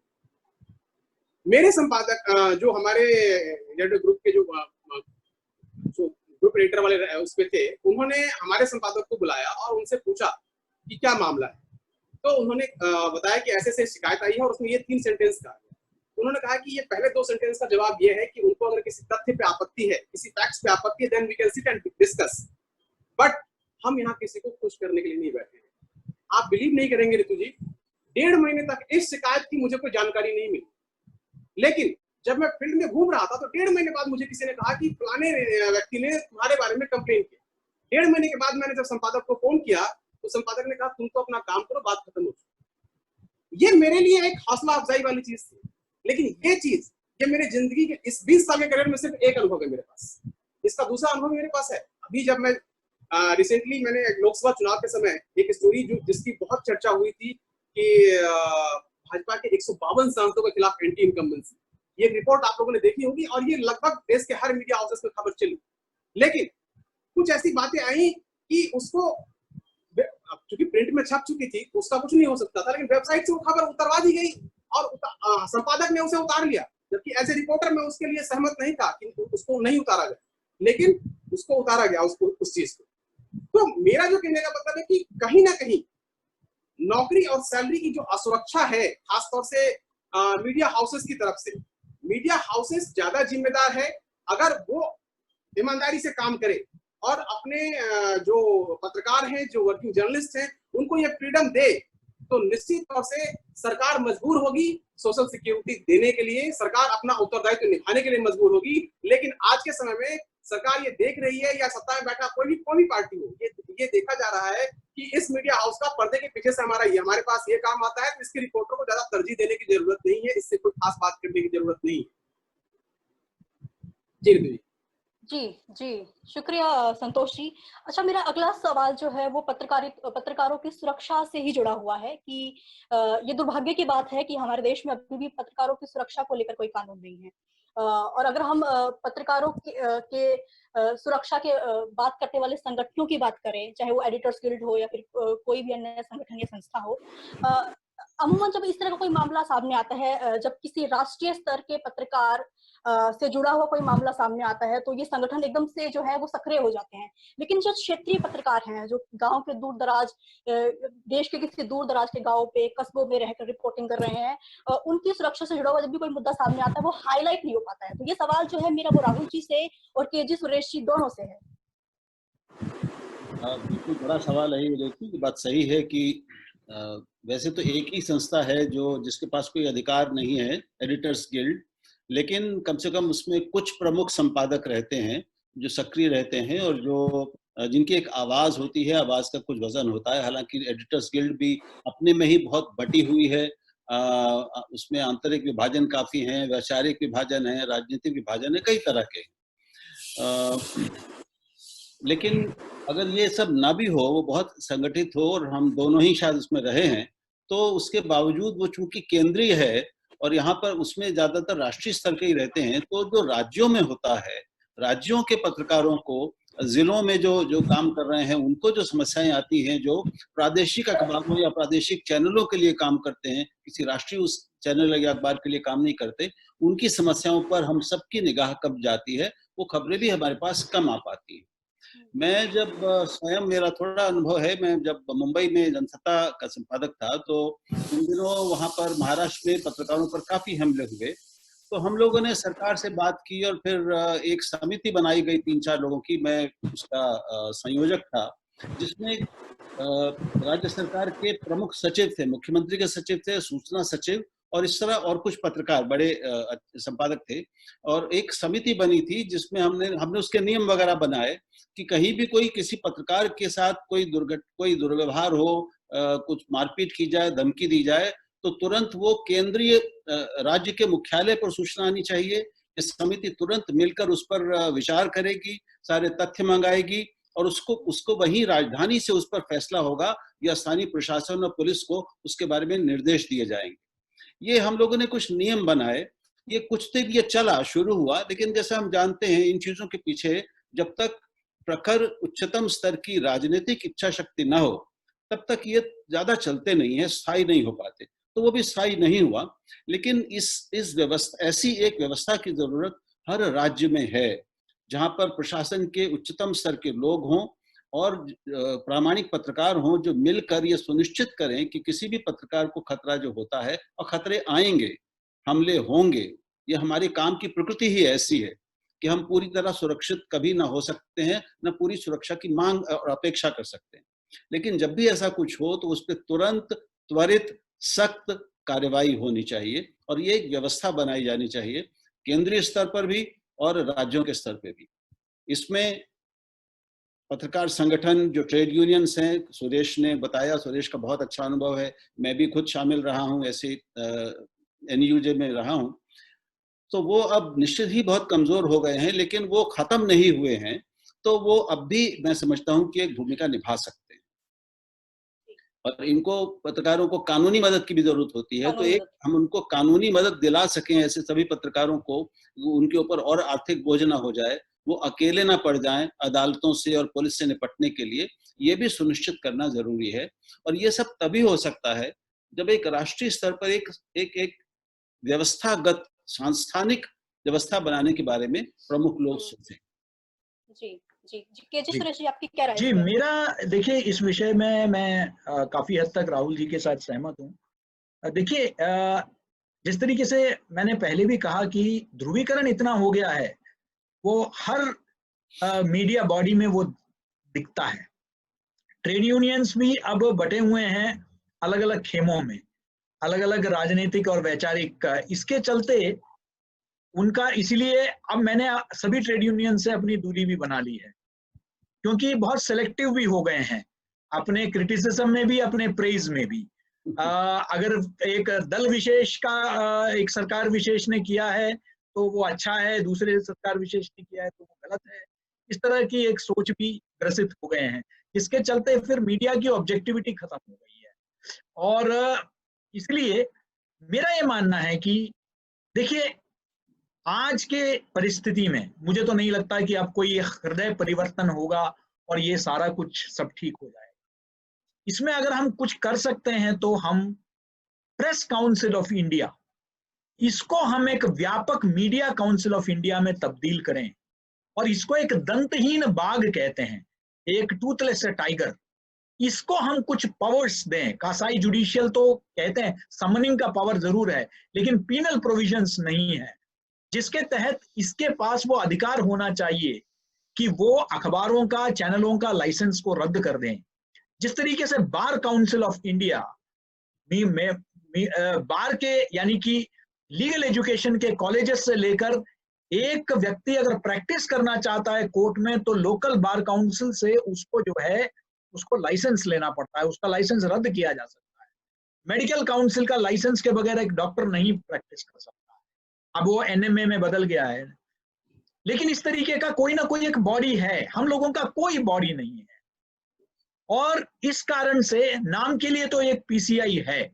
मेरे संपादक जो हमारे ग्रुप के जो ग्रुप एडिटर वाले उस पे थे, उन्होंने हमारे संपादक को बुलाया और उनसे पूछा कि क्या मामला है। तो उन्होंने बताया कि ऐसे शिकायत आई है, और उसमें ये 3 सेंटेंस कहा। उन्होंने कहा कि ये पहले 2 सेंटेंस का जवाब ये है कि उनको अगर किसी तथ्य पे आपत्ति है, किसी फैक्ट्स पे आपत्ति है, then we can sit and discuss. But हम यहाँ किसी को खुश करने के लिए नहीं बैठे हैं। आप बिलीव नहीं करेंगे ऋतु जी, 1.5 महीने तक इस शिकायत की मुझे कोई जानकारी नहीं मिली, लेकिन जब मैं फील्ड में घूम रहा था तो 1.5 महीने बाद मुझे किसी ने कहा कि फलाने व्यक्ति ने तुम्हारे बारे में कंप्लेन किया। 1.5 महीने के बाद मैंने जब संपादक को फोन किया तो संपादक ने कहा तुम तो अपना काम करो, बात खत्म हो चुकी। ये मेरे लिए एक हौसला अफजाई वाली चीज थी, लेकिन ये चीज, ये मेरे जिंदगी के इस 20 साल के करियर में सिर्फ एक अनुभव है मेरे पास। इसका दूसरा अनुभव मेरे पास है, अभी जब मैं रिसेंटली मैंने लोकसभा चुनाव के समय एक स्टोरी जिसकी बहुत चर्चा हुई थी कि भाजपा के 152 सांसदों के खिलाफ एंटी इनकम्बेंसी, ये रिपोर्ट आप लोगों ने देखी होगी और ये लगभग देश के हर मीडिया हाउसेस में खबर चली। लेकिन कुछ ऐसी बातें आई कि उसको, चूंकि प्रिंट में छप चुकी थी तो उसका कुछ नहीं हो सकता था, लेकिन वेबसाइट से वो खबर उतरवा दी गई और संपादक ने उसे उतार लिया, जबकि एज ए रिपोर्टर मैं उसके लिए सहमत नहीं था कि उसको नहीं उतारा जाए, लेकिन उसको उतारा गया उस चीज को। तो मेरा जो कहने का मतलब है कि कहीं ना कहीं नौकरी और सैलरी की जो असुरक्षा है, खासतौर से मीडिया हाउसेस की तरफ से, मीडिया हाउसेस ज्यादा जिम्मेदार है। अगर वो ईमानदारी से काम करे और अपने जो पत्रकार हैं, जो वर्किंग जर्नलिस्ट हैं, उनको ये फ्रीडम दे, तो निश्चित तौर से सरकार मजबूर होगी सोशल सिक्योरिटी देने के लिए, सरकार अपना उत्तरदायित्व निभाने के लिए मजबूर होगी। लेकिन आज के समय में सरकार ये देख रही है, या सत्ता में बैठा कोई भी पार्टी हो, ये देखा जा रहा है कि इस मीडिया हाउस का पर्दे के पीछे से हमारे पास ये काम आता है, तो इसके रिपोर्टर को ज्यादा तरजीह देने की जरूरत नहीं है, इससे कोई खास बात करने की जरूरत नहीं है। जी, शुक्रिया संतोष जी। अच्छा, मेरा अगला सवाल जो है वो पत्रकारों की सुरक्षा से ही जुड़ा हुआ है कि ये दुर्भाग्य की बात है कि हमारे देश में अभी भी पत्रकारों की सुरक्षा को लेकर कोई कानून नहीं है। और अगर हम पत्रकारों के सुरक्षा के बात करने वाले संगठनों की बात करें, चाहे वो एडिटर्स गिल्ड हो या फिर कोई भी अन्य संगठन या संस्था हो, अमूमन जब इस तरह का कोई मामला सामने आता है, जब किसी राष्ट्रीय स्तर के पत्रकार से जुड़ा हुआ कोई मामला सामने आता है, तो ये संगठन एकदम से जो है वो सक्रिय हो जाते हैं। लेकिन जो क्षेत्रीय पत्रकार हैं, जो गांव के दूर दराज, देश के किसी दूर दराज के गांव पे, कस्बों में रहकर रिपोर्टिंग कर रहे हैं, उनकी सुरक्षा से जुड़ा हुआ जब भी कोई मुद्दा सामने आता है वो हाईलाइट नहीं हो पाता है। तो ये सवाल जो है मेरा वो राहुल जी से और केजी सुरेश जी दोनों से है। बिल्कुल बड़ा सवाल है ये, की बात सही है कि वैसे तो एक ही संस्था है जिसके पास कोई अधिकार नहीं है, एडिटर्स गिल्ड, लेकिन कम से कम उसमें कुछ प्रमुख संपादक रहते हैं जो सक्रिय रहते हैं और जिनकी एक आवाज होती है, आवाज का कुछ वजन होता है। हालांकि एडिटर्स गिल्ड भी अपने में ही बहुत बटी हुई है, उसमें आंतरिक विभाजन काफी हैं, वैचारिक विभाजन है, राजनीतिक विभाजन है, कई तरह के। लेकिन अगर ये सब ना भी हो, वो बहुत संगठित हो और हम दोनों ही शायद उसमें रहे हैं, तो उसके बावजूद वो चूंकि केंद्रीय है और यहाँ पर उसमें ज्यादातर राष्ट्रीय स्तर के ही रहते हैं, तो जो राज्यों में होता है, राज्यों के पत्रकारों को, जिलों में जो काम कर रहे हैं, उनको जो समस्याएं आती हैं, जो प्रादेशिक अखबारों या प्रादेशिक चैनलों के लिए काम करते हैं, किसी राष्ट्रीय उस चैनल या अखबार के लिए काम नहीं करते, उनकी समस्याओं पर हम सबकी निगाह कब जाती है, वो खबरें भी हमारे पास कम आ पाती है। मैं जब स्वयं, मेरा थोड़ा अनुभव है, मैं जब मुंबई में जनसत्ता का संपादक था, तो उन दिनों वहाँ पर महाराष्ट्र में पत्रकारों पर काफी हमले हुए, तो हम लोगों ने सरकार से बात की और फिर एक समिति बनाई गई 3-4 लोगों की, मैं उसका संयोजक था, जिसमें राज्य सरकार के प्रमुख सचिव थे, मुख्यमंत्री के सचिव थे, सूचना सचिव और इस तरह और कुछ पत्रकार बड़े संपादक थे, और एक समिति बनी थी जिसमें हमने उसके नियम वगैरह बनाए कि कहीं भी कोई किसी पत्रकार के साथ कोई दुर्व्यवहार हो, कुछ मारपीट की जाए, धमकी दी जाए, तो तुरंत वो केंद्रीय राज्य के मुख्यालय पर सूचना आनी चाहिए। इस समिति तुरंत मिलकर उस पर विचार करेगी, सारे तथ्य मंगाएगी और उसको वहीं राजधानी से उस पर फैसला होगा या स्थानीय प्रशासन और पुलिस को उसके बारे में निर्देश दिए जाएंगे। ये हम लोगों ने कुछ नियम बनाए, ये कुछ दिन ये चला, शुरू हुआ, लेकिन जैसे हम जानते हैं इन चीजों के पीछे जब तक प्रखर उच्चतम स्तर की राजनीतिक इच्छा शक्ति न हो, तब तक ये ज्यादा चलते नहीं है, स्थायी नहीं हो पाते, तो वो भी स्थायी नहीं हुआ। लेकिन इस व्यवस्था, ऐसी एक व्यवस्था की जरूरत हर राज्य में है, जहां पर प्रशासन के उच्चतम स्तर के लोग हों और प्रामाणिक पत्रकार हों, जो मिलकर ये सुनिश्चित करें कि किसी भी पत्रकार को खतरा जो होता है, और खतरे आएंगे, हमले होंगे। ये हमारे काम की प्रकृति ही ऐसी है कि हम पूरी तरह सुरक्षित कभी ना हो सकते हैं, न पूरी सुरक्षा की मांग और अपेक्षा कर सकते हैं। लेकिन जब भी ऐसा कुछ हो तो उस पर तुरंत, त्वरित, सख्त कार्रवाई होनी चाहिए और ये एक व्यवस्था बनाई जानी चाहिए केंद्रीय स्तर पर भी और राज्यों के स्तर पे भी। इसमें पत्रकार संगठन जो ट्रेड यूनियंस हैं, सुरेश ने बताया, सुरेश का बहुत अच्छा अनुभव है, मैं भी खुद शामिल रहा हूं, ऐसे एनयूजे में रहा हूं, तो वो अब निश्चित ही बहुत कमजोर हो गए हैं, लेकिन वो खत्म नहीं हुए हैं, तो वो अब भी मैं समझता हूं कि एक भूमिका निभा सकते हैं और इनको, पत्रकारों को कानूनी मदद की भी जरूरत होती है। तो एक हम उनको कानूनी मदद दिला सकें ऐसे सभी पत्रकारों को, उनके ऊपर और आर्थिक बोझ ना हो जाए, वो अकेले ना पड़ जाएं अदालतों से और पुलिस से निपटने के लिए, ये भी सुनिश्चित करना जरूरी है। और ये सब तभी हो सकता है जब एक राष्ट्रीय स्तर पर एक व्यवस्थागत सांस्थानिक व्यवस्था बनाने के बारे में प्रमुख लोग सोचें। जी जी जी, केजी सुरेश जी, आपकी क्या राय है? जी, मेरा देखिए इस विषय में मैं काफी हद तक राहुल जी के साथ सहमत हूँ। देखिए जिस तरीके से मैंने पहले भी कहा कि ध्रुवीकरण इतना हो गया है, वो हर मीडिया बॉडी में वो दिखता है। ट्रेड यूनियंस भी अब बटे हुए हैं अलग अलग खेमों में, अलग अलग राजनीतिक और वैचारिक। इसके चलते उनका, इसीलिए अब मैंने सभी ट्रेड यूनियन से अपनी दूरी भी बना ली है, क्योंकि बहुत सेलेक्टिव भी हो गए हैं अपने क्रिटिसिज्म में भी, अपने प्रेज में भी। अगर एक दल विशेष का एक सरकार विशेष ने किया है तो वो अच्छा है, दूसरे सरकार विशेष ने किया है तो वो गलत है। इस तरह की एक सोच भी ग्रसित हो गए हैं, जिसके चलते फिर मीडिया की ऑब्जेक्टिविटी खत्म हो गई है। और इसलिए मेरा ये मानना है कि देखिए, आज के परिस्थिति में मुझे तो नहीं लगता कि अब कोई हृदय परिवर्तन होगा और ये सारा कुछ सब ठीक हो जाएगा। इसमें अगर हम कुछ कर सकते हैं तो हम प्रेस काउंसिल ऑफ इंडिया, इसको हम एक व्यापक मीडिया काउंसिल ऑफ इंडिया में तब्दील करें और इसको एक दंतहीन बाघ कहते हैं, एक टूथलेस टाइगर, इसको हम कुछ पावर्स दें। कासाई जुडिशियल तो कहते हैं, समनिंग का पावर जरूर है लेकिन पीनल प्रोविजंस नहीं है, जिसके तहत इसके पास वो अधिकार होना चाहिए कि वो अखबारों का, चैनलों का लाइसेंस को रद्द कर दें। जिस तरीके से बार काउंसिल ऑफ इंडिया बार के, यानी कि लीगल एजुकेशन के कॉलेजेस से लेकर एक व्यक्ति अगर प्रैक्टिस करना चाहता है कोर्ट में तो लोकल बार काउंसिल से उसको जो है उसको लाइसेंस लेना पड़ता है, उसका लाइसेंस रद्द किया जा सकता है। मेडिकल काउंसिल का लाइसेंस के बगैर एक डॉक्टर नहीं प्रैक्टिस कर सकता, अब वो एनएमए में बदल गया है। लेकिन इस तरीके का कोई ना कोई एक बॉडी है, हम लोगों का कोई बॉडी नहीं है। और इस कारण से नाम के लिए तो एक पीसीआई है,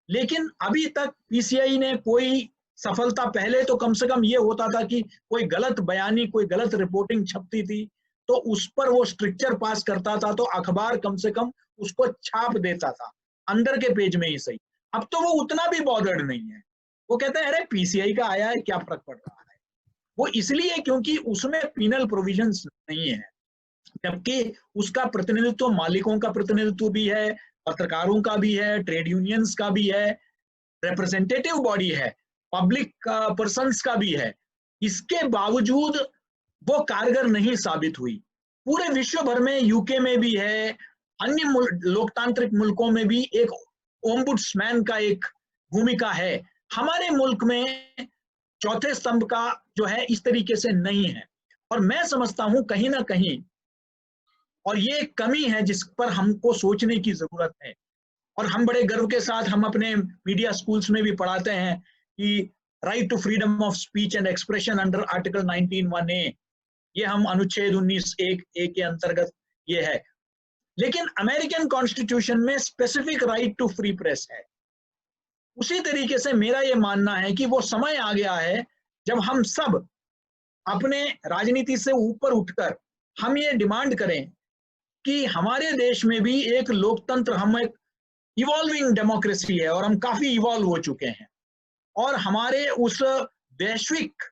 लेकिन अभी तक पीसीआई ने कोई सफलता, पहले तो कम से कम ये होता था कि कोई गलत बयानी, कोई गलत रिपोर्टिंग छपती थी तो उस पर वो स्ट्रिक्चर पास करता था तो अखबार कम से कम उसको छाप देता था, अंदर के पेज में ही सही। अब तो वो उतना भी बॉदर्ड नहीं है, वो कहते हैं अरे पीसीआई का आया है, क्या फर्क पड़ रहा है। वो इसलिए क्योंकि उसमें पीनल प्रोविजंस नहीं है, जबकि उसका प्रतिनिधित्व मालिकों का प्रतिनिधित्व भी है, पत्रकारों का भी है, ट्रेड यूनियंस का भी है, रिप्रेजेंटेटिव बॉडी है, पब्लिक पर्संस का भी है। इसके बावजूद वो कारगर नहीं साबित हुई। पूरे विश्व भर में, यूके में भी है, अन्य लोकतांत्रिक मुल्कों में भी एक ओम्बुड्समैन का एक भूमिका है। हमारे मुल्क में चौथे स्तंभ का जो है इस तरीके से नहीं है, और मैं समझता हूं कहीं ना कहीं, और ये एक कमी है जिस पर हमको सोचने की जरूरत है। और हम बड़े गर्व के साथ हम अपने मीडिया स्कूल्स में भी पढ़ाते हैं कि right to freedom of speech and expression under article 19(1)(a), ये हम अनुच्छेद 19(1)(a) के अंतर्गत ये है। लेकिन अमेरिकन कॉन्स्टिट्यूशन में specific right to free press है। उसी तरीके से मेरा ये मानना है कि वो समय आ गया है जब हम सब अपने राजनीति से ऊपर उठकर हम ये डिमांड करें कि हमारे देश में भी एक लोकतंत्र, हम एक इवॉल्विंग डेमोक्रेसी है और हम काफी इवॉल्व हो चुके हैं, और हमारे उस वैश्विक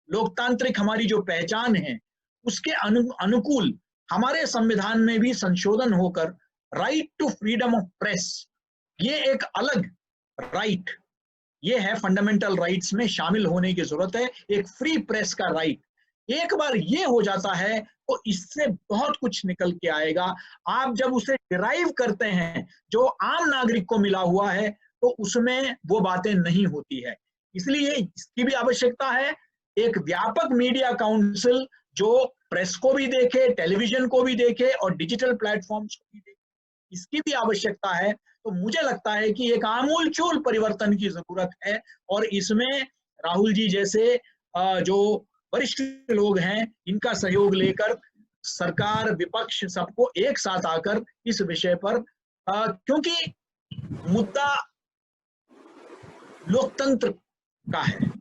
लोकतांत्रिक हमारी जो पहचान है उसके अनुकूल हमारे संविधान में भी संशोधन होकर right to freedom of press, ये एक अलग राइट ये है फंडामेंटल राइट्स में शामिल होने की जरूरत है, एक फ्री प्रेस का राइट। एक बार ये हो जाता है तो इससे बहुत कुछ निकल के आएगा। आप जब उसे डिराइव करते हैं जो आम नागरिक को मिला हुआ है तो उसमें वो बातें नहीं होती है। इसलिए इसकी भी आवश्यकता है, एक व्यापक मीडिया काउंसिल जो प्रेस को भी देखे, टेलीविजन को भी देखे और डिजिटल प्लेटफॉर्म्स को भी देखे, इसकी भी आवश्यकता है। तो मुझे लगता है कि एक आमूलचूल परिवर्तन की जरूरत है और इसमें राहुल जी जैसे जो वरिष्ठ लोग हैं इनका सहयोग लेकर सरकार, विपक्ष सबको एक साथ आकर इस विषय पर, क्योंकि मुद्दा लोकतंत्र का है,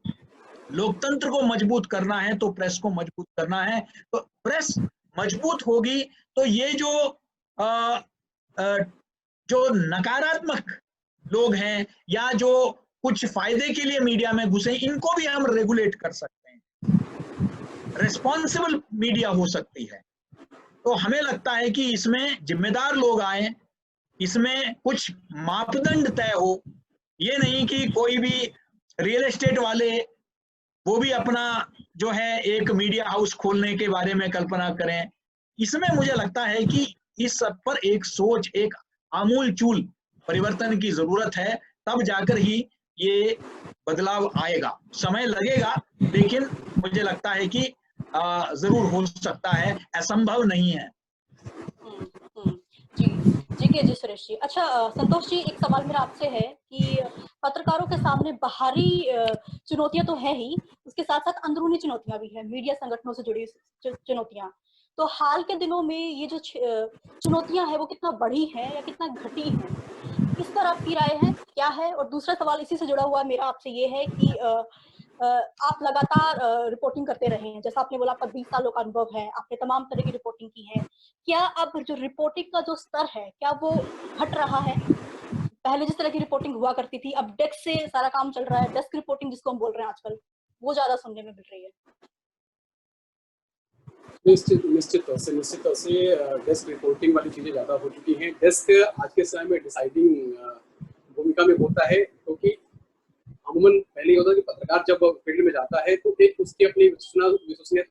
लोकतंत्र को मजबूत करना है तो प्रेस को मजबूत करना है। तो प्रेस मजबूत होगी तो ये जो नकारात्मक लोग हैं या जो कुछ फायदे के लिए मीडिया में घुसे, इनको भी हम रेगुलेट कर सकते हैं, रिस्पॉन्सिबल मीडिया हो सकती है। तो हमें लगता है कि इसमें जिम्मेदार लोग आए, इसमें कुछ मापदंड तय हो, ये नहीं कि कोई भी रियल एस्टेट वाले वो भी अपना जो है एक मीडिया हाउस खोलने के बारे में कल्पना करें। इसमें मुझे लगता है कि इस सब पर एक सोच, एक आमूलचूल परिवर्तन की जरूरत है, तब जाकर ही ये बदलाव आएगा। समय लगेगा लेकिन मुझे लगता है कि जरूर हो सकता है, असंभव नहीं है। जी सुरेश जी। अच्छा संतोष जी, एक सवाल मेरा आपसे है कि पत्रकारों के सामने बाहरी चुनौतियां तो है ही, उसके साथ साथ अंदरूनी चुनौतियां भी है, मीडिया संगठनों से जुड़ी चुनौतियां। तो हाल के दिनों में ये जो चुनौतियां है वो कितना बढ़ी है या कितना घटी है, इस पर आपकी राय है क्या है? और दूसरा सवाल इसी से जुड़ा हुआ मेरा आपसे ये है कि आप लगातार रिपोर्टिंग करते रहे हैं, जैसा आपने बोला आपका 20 सालों का अनुभव है, आपने तमाम तरह की रिपोर्टिंग की है। क्या अब जो रिपोर्टिंग का जो स्तर है क्या वो घट रहा है? पहले जिस तरह की रिपोर्टिंग हुआ करती थी, अब डेस्क से सारा काम चल रहा है, डेस्क रिपोर्टिंग जिसको हम बोल रहे हैं आजकल, वो ज्यादा सुनने में मिल रही है। निश्चित तौर से डेस्क रिपोर्टिंग वाली चीजें ज्यादा हो चुकी हैं। डेस्क आज के समय में डिसाइडिंग भूमिका में होता है, क्योंकि अमूमन पहले होता है कि पत्रकार जब फील्ड में जाता है तो एक उसकी अपनी विश्वसनीयता,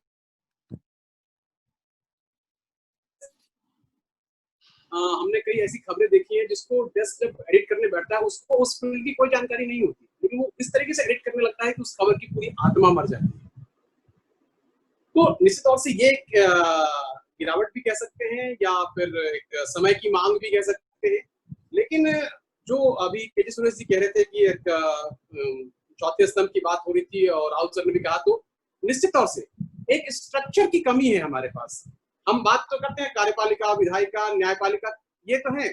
हमने कई ऐसी खबरें देखी है जिसको डेस्क जब एडिट करने बैठता है उसको उस फील्ड की कोई जानकारी नहीं होती, लेकिन वो इस तरीके से एडिट करने लगता है कि उस खबर की पूरी आत्मा मर जाती है। तो निश्चित तौर से ये गिरावट भी कह सकते हैं या फिर एक समय की मांग भी कह सकते हैं। लेकिन जो अभी केजी सुरेश जी कह रहे थे कि एक चौथे स्तंभ की बात हो रही थी और राहुल सर ने भी कहा, तो निश्चित तौर से एक स्ट्रक्चर की कमी है हमारे पास। हम बात तो करते हैं कार्यपालिका, विधायिका, न्यायपालिका, ये तो है,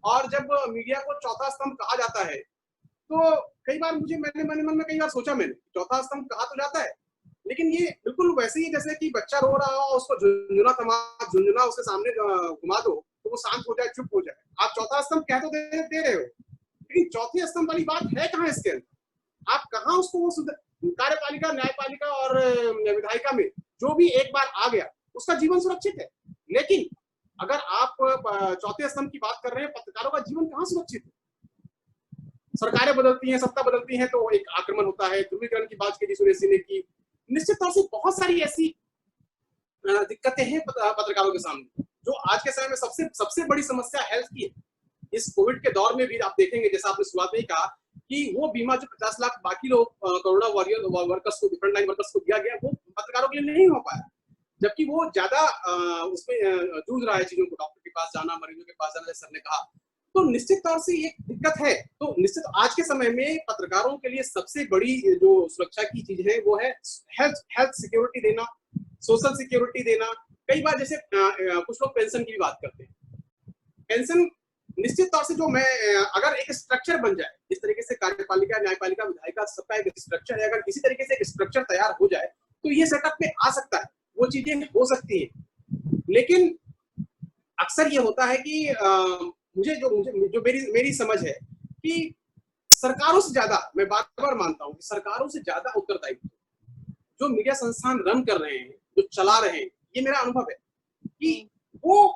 और जब मीडिया को चौथा स्तंभ कहा जाता है तो कई बार मैंने मन में कई बार सोचा, मैंने चौथा स्तंभ कहा तो जाता है, लेकिन ये बिल्कुल वैसे ही जैसे कि बच्चा रो रहा हो, उसको झुंझुना उसके सामने घुमा दो तो वो शांत हो जाए, चुप हो जाए। आप चौथा स्तंभ कह तो दे रहे हो, लेकिन चौथे स्तंभ वाली बात है कहाँ इसके अंदर? आप कहाँ उसको वो कार्यपालिका, न्यायपालिका और विधायिका में जो भी एक बार आ गया उसका जीवन सुरक्षित है, लेकिन अगर आप चौथे स्तंभ की बात कर रहे हैं, पत्रकारों का जीवन कहाँ सुरक्षित है? सरकारें बदलती हैं, सत्ता बदलती है तो एक आक्रमण होता है। ध्रुवीकरण की बात की सुरेश जी ने की। निश्चित तौर से बहुत सारी ऐसी दिक्कतें हैं पत्रकारों के सामने, जो आज के समय में सबसे बड़ी समस्या हेल्थ की है। इस कोविड के दौर में भी आप देखेंगे, जैसा आपने शुरुआत में ही कहा कि वो बीमा जो 50 लाख बाकी लोग कोरोना वॉरियर वर्कर्स को, फ्रंट लाइन वर्कर्स को दिया गया, वो पत्रकारों के लिए नहीं हो पाया, जबकि वो ज्यादा उसमें जूझ रहा है चीजों को, डॉक्टर के पास जाना, मरीजों के पास जाना, जैसे सर ने कहा। तो निश्चित तौर से एक दिक्कत है। तो निश्चित आज के समय में पत्रकारों के लिए सबसे बड़ी जो सुरक्षा की चीज है वो है हेल्थ सिक्योरिटी देना, सोशल सिक्योरिटी देना। कई बार जैसे कुछ लोग पेंशन की भी बात करते हैं, पेंशन निश्चित तौर से जो अगर एक स्ट्रक्चर बन जाए, इस तरीके से कार्यपालिका, न्यायपालिका, विधायिका सबका एक स्ट्रक्चर है, अगर किसी तरीके से एक स्ट्रक्चर तैयार हो जाए तो ये सेटअप में आ सकता है, वो चीजें हो सकती है। लेकिन अक्सर ये होता है कि जो मेरी समझ है कि सरकारों से ज्यादा, मैं बार मानता हूँ कि सरकारों से ज्यादा उत्तरदायित्व जो मीडिया संस्थान रन कर रहे हैं, जो चला रहे हैं, ये मेरा अनुभव है कि वो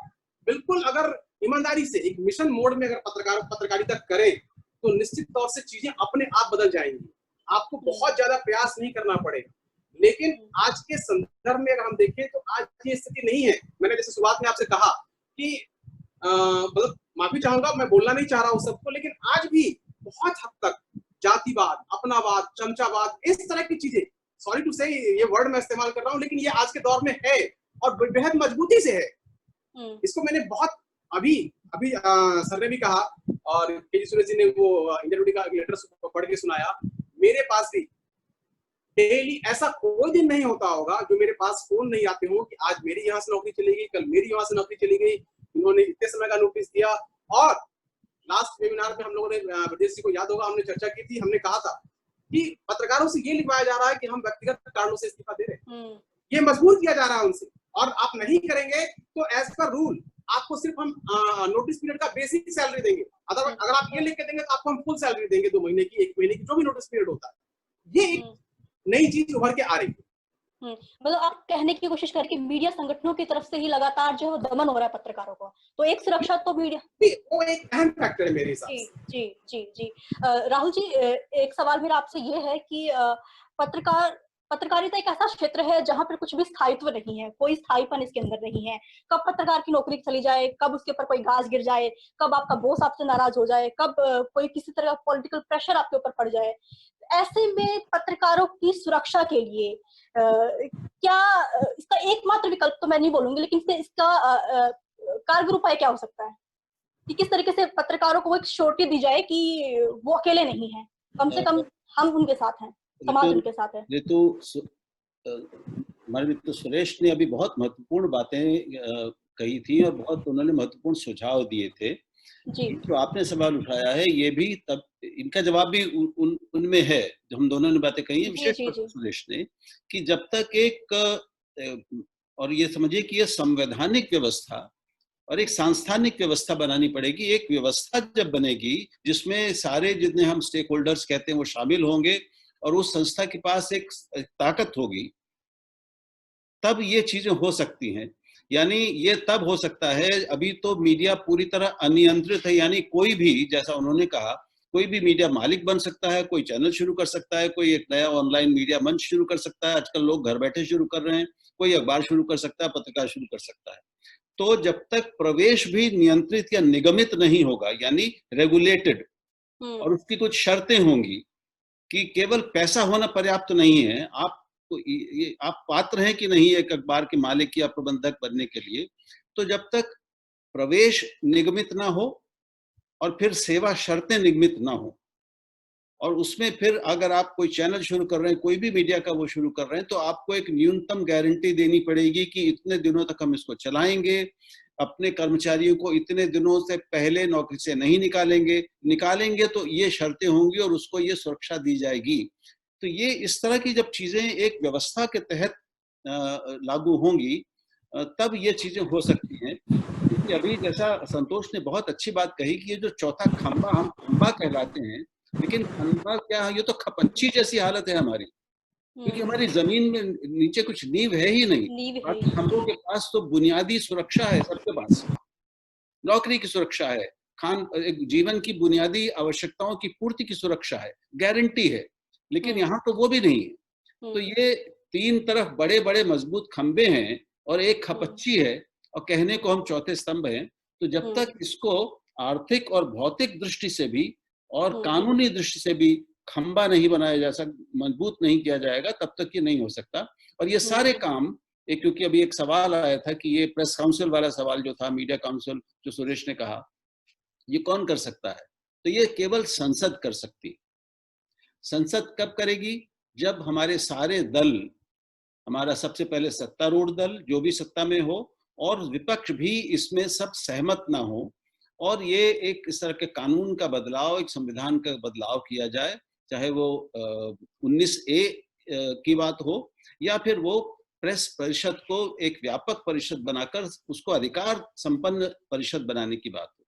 बिल्कुल अगर ईमानदारी से एक मिशन मोड में अगर पत्रकारिता करें तो निश्चित तौर से चीजें अपने आप बदल जाएंगी। आपको बहुत ज्यादा प्रयास नहीं करना पड़ेगा। लेकिन आज के संदर्भ में अगर हम देखें तो आज ये स्थिति नहीं है। मैंने जैसे शुरुआत में आपसे कहा कि मतलब माफी चाहूंगा, मैं बोलना नहीं चाह रहा हूँ सबको, लेकिन आज भी बहुत हद तक जातिवाद, अपनावाद, चमचावाद, इस तरह की चीजें, सॉरी टू से ये वर्ड मैं इस्तेमाल कर रहा हूँ, लेकिन ये आज के दौर में है और बेहद मजबूती से है। इसको मैंने बहुत अभी सर ने भी कहा और केजी सुरेश जी ने वो इंटरव्यू का लेटर पढ़ के सुनाया। मेरे पास भी डेली ऐसा कोई दिन नहीं होता होगा जो मेरे पास फोन नहीं आते हो कि आज मेरी यहाँ से नौकरी चली गई, कल मेरी यहाँ से नौकरी चली गई, इन्होंने इतने समय का नोटिस दिया। और लास्ट वेबिनार में हम लोगों ने, ब्रजेश जी को याद होगा, हमने चर्चा की थी, हमने कहा था कि पत्रकारों से ये लिखवाया जा रहा है कि हम व्यक्तिगत कारणों से इस्तीफा दे रहे हैं, ये मजबूर किया जा रहा है उनसे, और आप नहीं करेंगे तो एज पर रूल आपको सिर्फ हम नोटिस पीरियड का बेसिक सैलरी देंगे। अगर आप ये लिख के देंगे तो आपको हम फुल सैलरी देंगे, 2 महीने की, 1 महीने की, जो भी नोटिस पीरियड होता है। ये एक नई चीज उभर के आ रही है। मतलब आप कहने की कोशिश करें कि मीडिया संगठनों की तरफ से ही लगातार जो है दमन हो रहा है पत्रकारों को, तो एक सुरक्षा तो मीडिया, वो एक अहम फैक्टर है मेरे हिसाब से। जी जी जी जी। राहुल जी, एक सवाल मेरा आपसे ये है कि पत्रकारिता एक ऐसा क्षेत्र है जहां पर कुछ भी स्थायित्व नहीं है, कोई स्थायीपन इसके अंदर नहीं है। कब पत्रकार की नौकरी चली जाए, कब उसके ऊपर कोई घास गिर जाए, कब आपका बॉस आपसे नाराज हो जाए, कब कोई किसी तरह का पॉलिटिकल प्रेशर आपके ऊपर पड़ जाए। ऐसे में पत्रकारों की सुरक्षा के लिए क्या इसका एकमात्र विकल्प तो मैं नहीं बोलूंगी, लेकिन इसका कारगर उपाय क्या हो सकता है कि किस तरीके से पत्रकारों को एक श्योरिटी दी जाए कि वो अकेले नहीं है, कम से कम हम उनके साथ हैं, समाज उनके साथ है। ऋतु, हमारे मित्र सुरेश ने अभी बहुत महत्वपूर्ण बातें कही थी और बहुत उन्होंने महत्वपूर्ण सुझाव दिए थे। जी। जो आपने सवाल उठाया है ये भी, तब इनका जवाब भी उनमें है जो हम दोनों ने बातें कही है, विशेष रूप से सुरेश ने, कि जब तक एक, और ये समझिए कि ये संवैधानिक व्यवस्था और एक सांस्थानिक व्यवस्था बनानी पड़ेगी। एक व्यवस्था जब बनेगी जिसमें सारे जितने हम स्टेक होल्डर्स कहते हैं वो शामिल होंगे और उस संस्था के पास एक ताकत होगी, तब ये चीजें हो सकती हैं। यानी ये तब हो सकता है, अभी तो मीडिया पूरी तरह अनियंत्रित है, यानी कोई भी, जैसा उन्होंने कहा, कोई भी मीडिया मालिक बन सकता है, कोई चैनल शुरू कर सकता है, कोई एक नया ऑनलाइन मीडिया मंच शुरू कर सकता है। आजकल लोग घर बैठे शुरू कर रहे हैं, कोई अखबार शुरू कर सकता है, पत्रकार शुरू कर सकता है। तो जब तक प्रवेश भी नियंत्रित या निगमित नहीं होगा, यानी रेगुलेटेड, और उसकी कुछ शर्तें होंगी कि केवल पैसा होना पर्याप्त नहीं है, आप पात्र हैं कि नहीं एक अखबार के मालिक या प्रबंधक बनने के लिए। तो जब तक प्रवेश निगमित ना हो और फिर सेवा शर्तें निगमित ना हो, और उसमें फिर अगर आप कोई चैनल शुरू कर रहे हैं, कोई भी मीडिया का वो शुरू कर रहे हैं, तो आपको एक न्यूनतम गारंटी देनी पड़ेगी कि इतने दिनों तक हम इसको चलाएंगे, अपने कर्मचारियों को इतने दिनों से पहले नौकरी से नहीं निकालेंगे तो ये शर्तें होंगी और उसको ये सुरक्षा दी जाएगी। तो ये इस तरह की जब चीजें एक व्यवस्था के तहत लागू होंगी तब ये चीजें हो सकती हैं। क्योंकि अभी जैसा संतोष ने बहुत अच्छी बात कही कि ये जो चौथा खंबा, हम खंबा कहलाते हैं, लेकिन खंबा क्या है, ये तो खपच्ची जैसी हालत है हमारी, क्योंकि हमारी जमीन में नीचे कुछ नींव है ही नहीं। बाकी खंबों के पास तो बुनियादी सुरक्षा है, सबके पास नौकरी की सुरक्षा है, जीवन की बुनियादी आवश्यकताओं की पूर्ति की सुरक्षा है, गारंटी है, लेकिन यहाँ तो वो भी नहीं है। तो ये 3 तरफ बड़े बड़े मजबूत खंबे हैं और एक खपच्ची है, और कहने को हम चौथे स्तंभ हैं। तो जब तक इसको आर्थिक और भौतिक दृष्टि से भी और कानूनी दृष्टि से भी खंबा नहीं बनाया जा सकता, मजबूत नहीं किया जाएगा, तब तक ये नहीं हो सकता। और ये सारे काम, क्योंकि अभी एक सवाल आया था कि ये प्रेस काउंसिल वाला सवाल जो था, मीडिया काउंसिल जो सुरेश ने कहा, ये कौन कर सकता है? तो ये केवल संसद कर सकती। संसद कब करेगी? जब हमारे सारे दल, हमारा सबसे पहले सत्तारूढ़ दल जो भी सत्ता में हो और विपक्ष भी इसमें सब सहमत ना हो, और ये एक इस तरह के कानून का बदलाव, एक संविधान का बदलाव किया जाए, चाहे वो 19A की बात हो या फिर वो प्रेस परिषद को एक व्यापक परिषद बनाकर उसको अधिकार संपन्न परिषद बनाने की बात हो।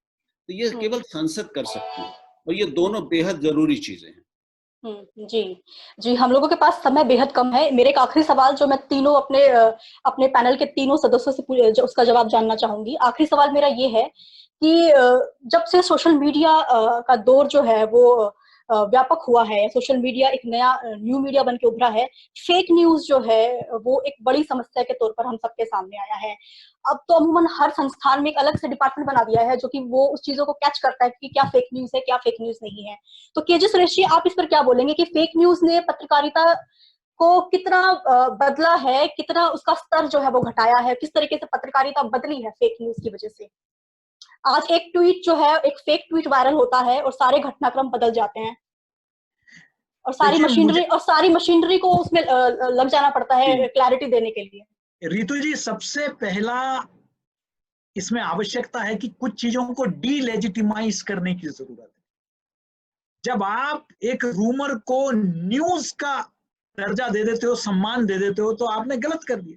तो ये केवल संसद कर सकती है, और ये दोनों बेहद जरूरी चीजें हैं। जी जी, हम लोगों के पास समय बेहद कम है। मेरे एक आखिरी सवाल जो मैं तीनों अपने पैनल के तीनों सदस्यों से जो उसका जवाब जानना चाहूंगी। आखिरी सवाल मेरा ये है कि जब से सोशल मीडिया का दौर जो है वो व्यापक हुआ है, सोशल मीडिया एक नया न्यू मीडिया बन के उभरा है, फेक न्यूज जो है वो एक बड़ी समस्या के तौर पर हम सबके सामने आया है। अब तो अमूमन हर संस्थान में एक अलग से डिपार्टमेंट बना दिया है जो कि वो उस चीजों को कैच करता है कि क्या फेक न्यूज है, क्या फेक न्यूज नहीं है। तो केजी सुरेश जी, आप इस पर क्या बोलेंगे कि फेक न्यूज ने पत्रकारिता को कितना बदला है, कितना उसका स्तर जो है वो घटाया है, किस तरीके से पत्रकारिता बदली है फेक न्यूज की वजह से? आज एक ट्वीट जो है, एक फेक ट्वीट वायरल होता है और सारे घटनाक्रम बदल जाते हैं और सारी मशीनरी को उसमें लग जाना पड़ता है क्लैरिटी देने के लिए। रितु जी, सबसे पहला इसमें आवश्यकता है कि कुछ चीजों को डीलेजिटिमाइज करने की जरूरत है। जब आप एक रूमर को न्यूज का दर्जा दे देते हो, सम्मान दे देते हो, तो आपने गलत कर दिया।